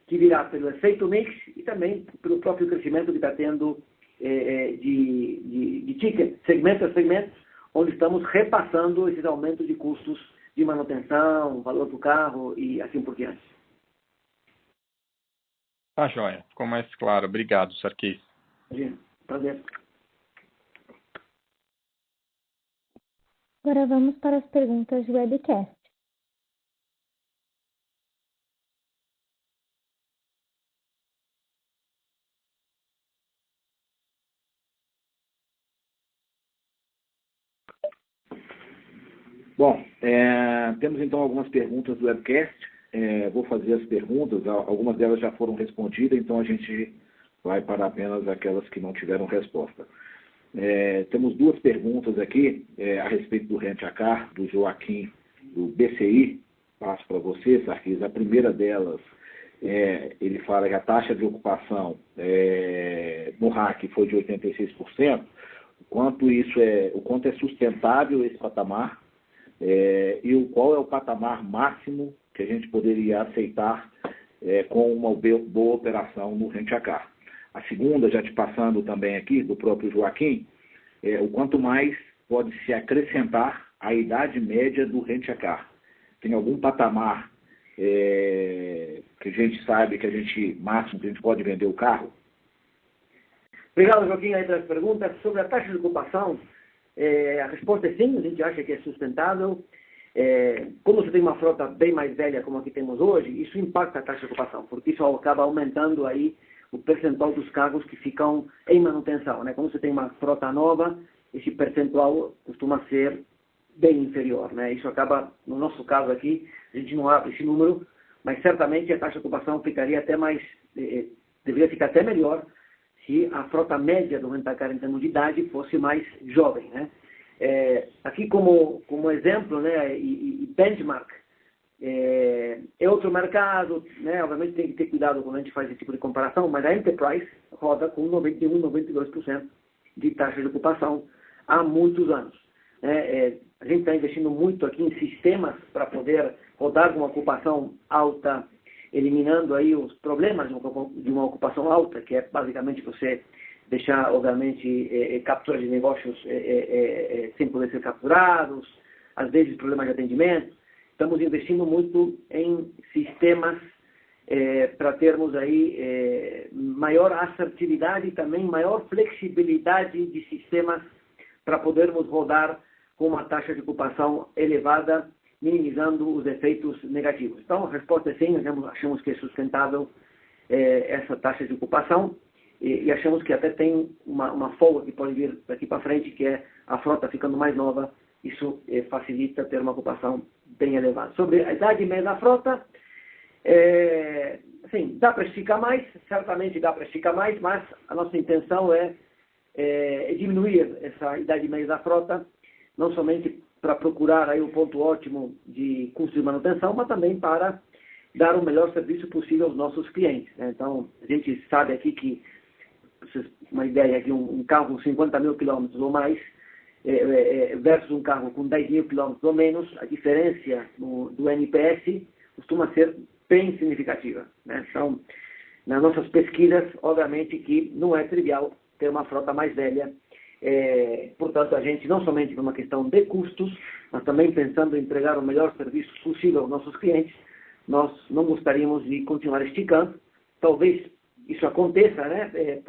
que virá pelo efeito mix e também pelo próprio crescimento que está tendo de ticket, segmento a segmento, onde estamos repassando esses aumentos de custos de manutenção, valor do carro e assim por diante. Tá, joia. Ficou mais claro. Obrigado, Sarquis. Prazer. Agora vamos para as perguntas do webcast. Bom, temos então algumas perguntas do webcast. Vou fazer as perguntas, algumas delas já foram respondidas, então a gente vai para apenas aquelas que não tiveram resposta. Temos 2 perguntas aqui a respeito do Rent-A-Car, do Joaquim, do BCI. Passo para você, Sarquis. A primeira delas, ele fala que a taxa de ocupação no RAC foi de 86%. O quanto é sustentável esse patamar? E qual é o patamar máximo que a gente poderia aceitar com uma boa operação no Rent-A-Car. A segunda, já te passando também aqui, do próprio Joaquim, o quanto mais pode se acrescentar a idade média do Rent-A-Car. Tem algum patamar que a gente sabe máximo que a gente pode vender o carro? Obrigado, Joaquim, aí pelas perguntas. Sobre a taxa de ocupação, a resposta é sim, a gente acha que é sustentável. Como você tem uma frota bem mais velha como a que temos hoje, isso impacta a taxa de ocupação, porque isso acaba aumentando aí o percentual dos carros que ficam em manutenção, né? Quando você tem uma frota nova, esse percentual costuma ser bem inferior, né? Isso acaba, no nosso caso aqui, a gente não abre esse número, mas certamente a taxa de ocupação ficaria até mais, deveria ficar até melhor se a frota média do Rent-A-Car em termos de idade fosse mais jovem, né? Aqui como exemplo, né, e benchmark, é outro mercado, né? Obviamente tem que ter cuidado quando a gente faz esse tipo de comparação, mas a Enterprise roda com 91%, 92% de taxa de ocupação há muitos anos. A gente está investindo muito aqui em sistemas para poder rodar com uma ocupação alta, eliminando aí os problemas de uma ocupação alta, que é basicamente você deixar, obviamente, captura de negócios sem poder ser capturados, às vezes problemas de atendimento. Estamos investindo muito em sistemas para termos aí maior assertividade e também maior flexibilidade de sistemas para podermos rodar com uma taxa de ocupação elevada, minimizando os efeitos negativos. Então, a resposta é sim, achamos que é sustentável essa taxa de ocupação e achamos que até tem uma folga que pode vir daqui para frente, que é a frota ficando mais nova. Isso facilita ter uma ocupação bem elevada. Sobre a idade média da frota, sim, dá para esticar mais, certamente dá para esticar mais, mas a nossa intenção é diminuir essa idade média da frota, não somente para procurar aí o ponto ótimo de custo de manutenção, mas também para dar o melhor serviço possível aos nossos clientes, né? Então, a gente sabe aqui que, uma ideia aqui, um carro com 50 mil quilômetros ou mais, versus um carro com 10 mil quilômetros ou menos, a diferença do NPS costuma ser bem significativa, né? Então, nas nossas pesquisas, obviamente que não é trivial ter uma frota mais velha. Portanto, a gente, não somente por uma questão de custos, mas também pensando em entregar o melhor serviço possível aos nossos clientes, nós não gostaríamos de continuar esticando. Talvez isso aconteça, né,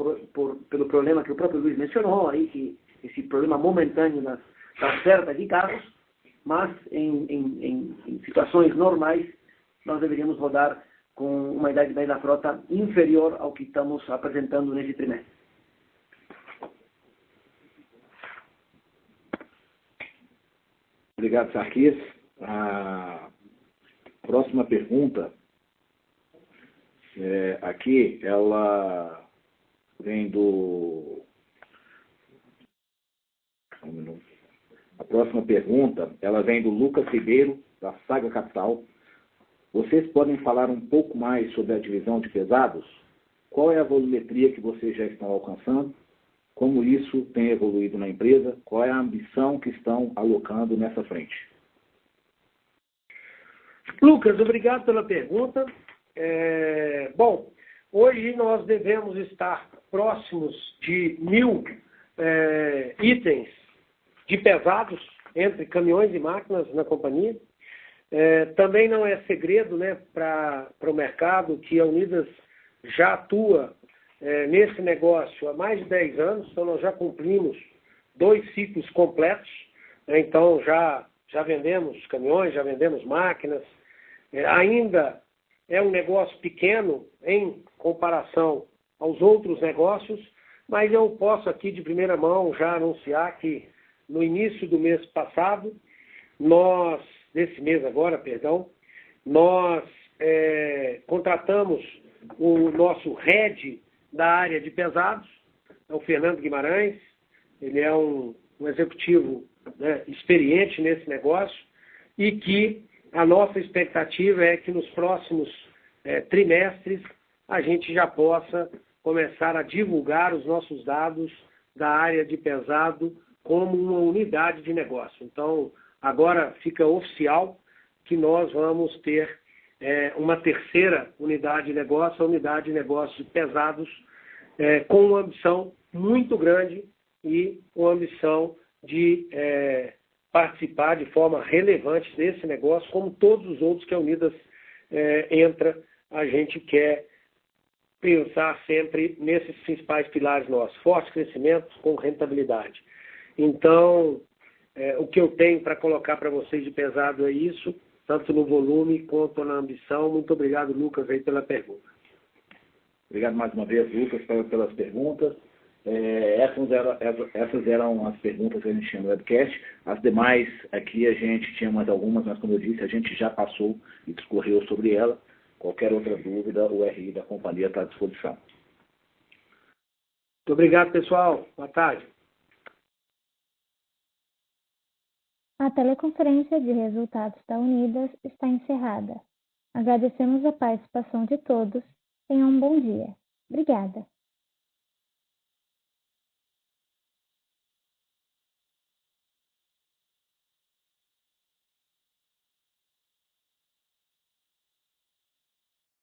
pelo problema que o próprio Luiz mencionou, aí, que esse problema momentâneo da oferta de carros, mas em situações normais, nós deveríamos rodar com uma idade média da frota inferior ao que estamos apresentando nesse trimestre. Obrigado, Sarkis. A próxima pergunta, aqui, ela vem do... Um minuto. A próxima pergunta, ela vem do Lucas Ribeiro, da Saga Capital. Vocês podem falar um pouco mais sobre a divisão de pesados? Qual é a volumetria que vocês já estão alcançando? Como isso tem evoluído na empresa? Qual é a ambição que estão alocando nessa frente? Lucas, obrigado pela pergunta. Bom, hoje nós devemos estar próximos de 1.000 itens de pesados entre caminhões e máquinas na companhia. Também não é segredo, né, para o mercado que a Unidas já atua nesse negócio há mais de 10 anos, então nós já cumprimos 2 ciclos completos, né, então já vendemos caminhões, já vendemos máquinas. Ainda é um negócio pequeno em comparação aos outros negócios, mas eu posso aqui de primeira mão já anunciar que no início do mês passado, desse mês agora, perdão, nós contratamos o nosso head da área de pesados, é o Fernando Guimarães. Ele é um executivo, né, experiente nesse negócio, e que a nossa expectativa é que nos próximos trimestres a gente já possa começar a divulgar os nossos dados da área de pesado como uma unidade de negócio. Então, agora fica oficial que nós vamos ter uma terceira unidade de negócio, a unidade de negócio de pesados, com uma ambição muito grande e uma ambição de participar de forma relevante desse negócio, como todos os outros que a Unidas entra. A gente quer pensar sempre nesses principais pilares nossos: forte crescimento com rentabilidade. Então, o que eu tenho para colocar para vocês de pesado é isso, tanto no volume quanto na ambição. Muito obrigado, Lucas, aí pela pergunta. Obrigado mais uma vez, Lucas, pelas perguntas. Essas eram as perguntas que a gente tinha no webcast. As demais, aqui a gente tinha mais algumas, mas como eu disse, a gente já passou e discorreu sobre ela. Qualquer outra dúvida, o RI da companhia está à disposição. Muito obrigado, pessoal. Boa tarde. A teleconferência de resultados da Unidas está encerrada. Agradecemos a participação de todos. Tenham um bom dia. Obrigada.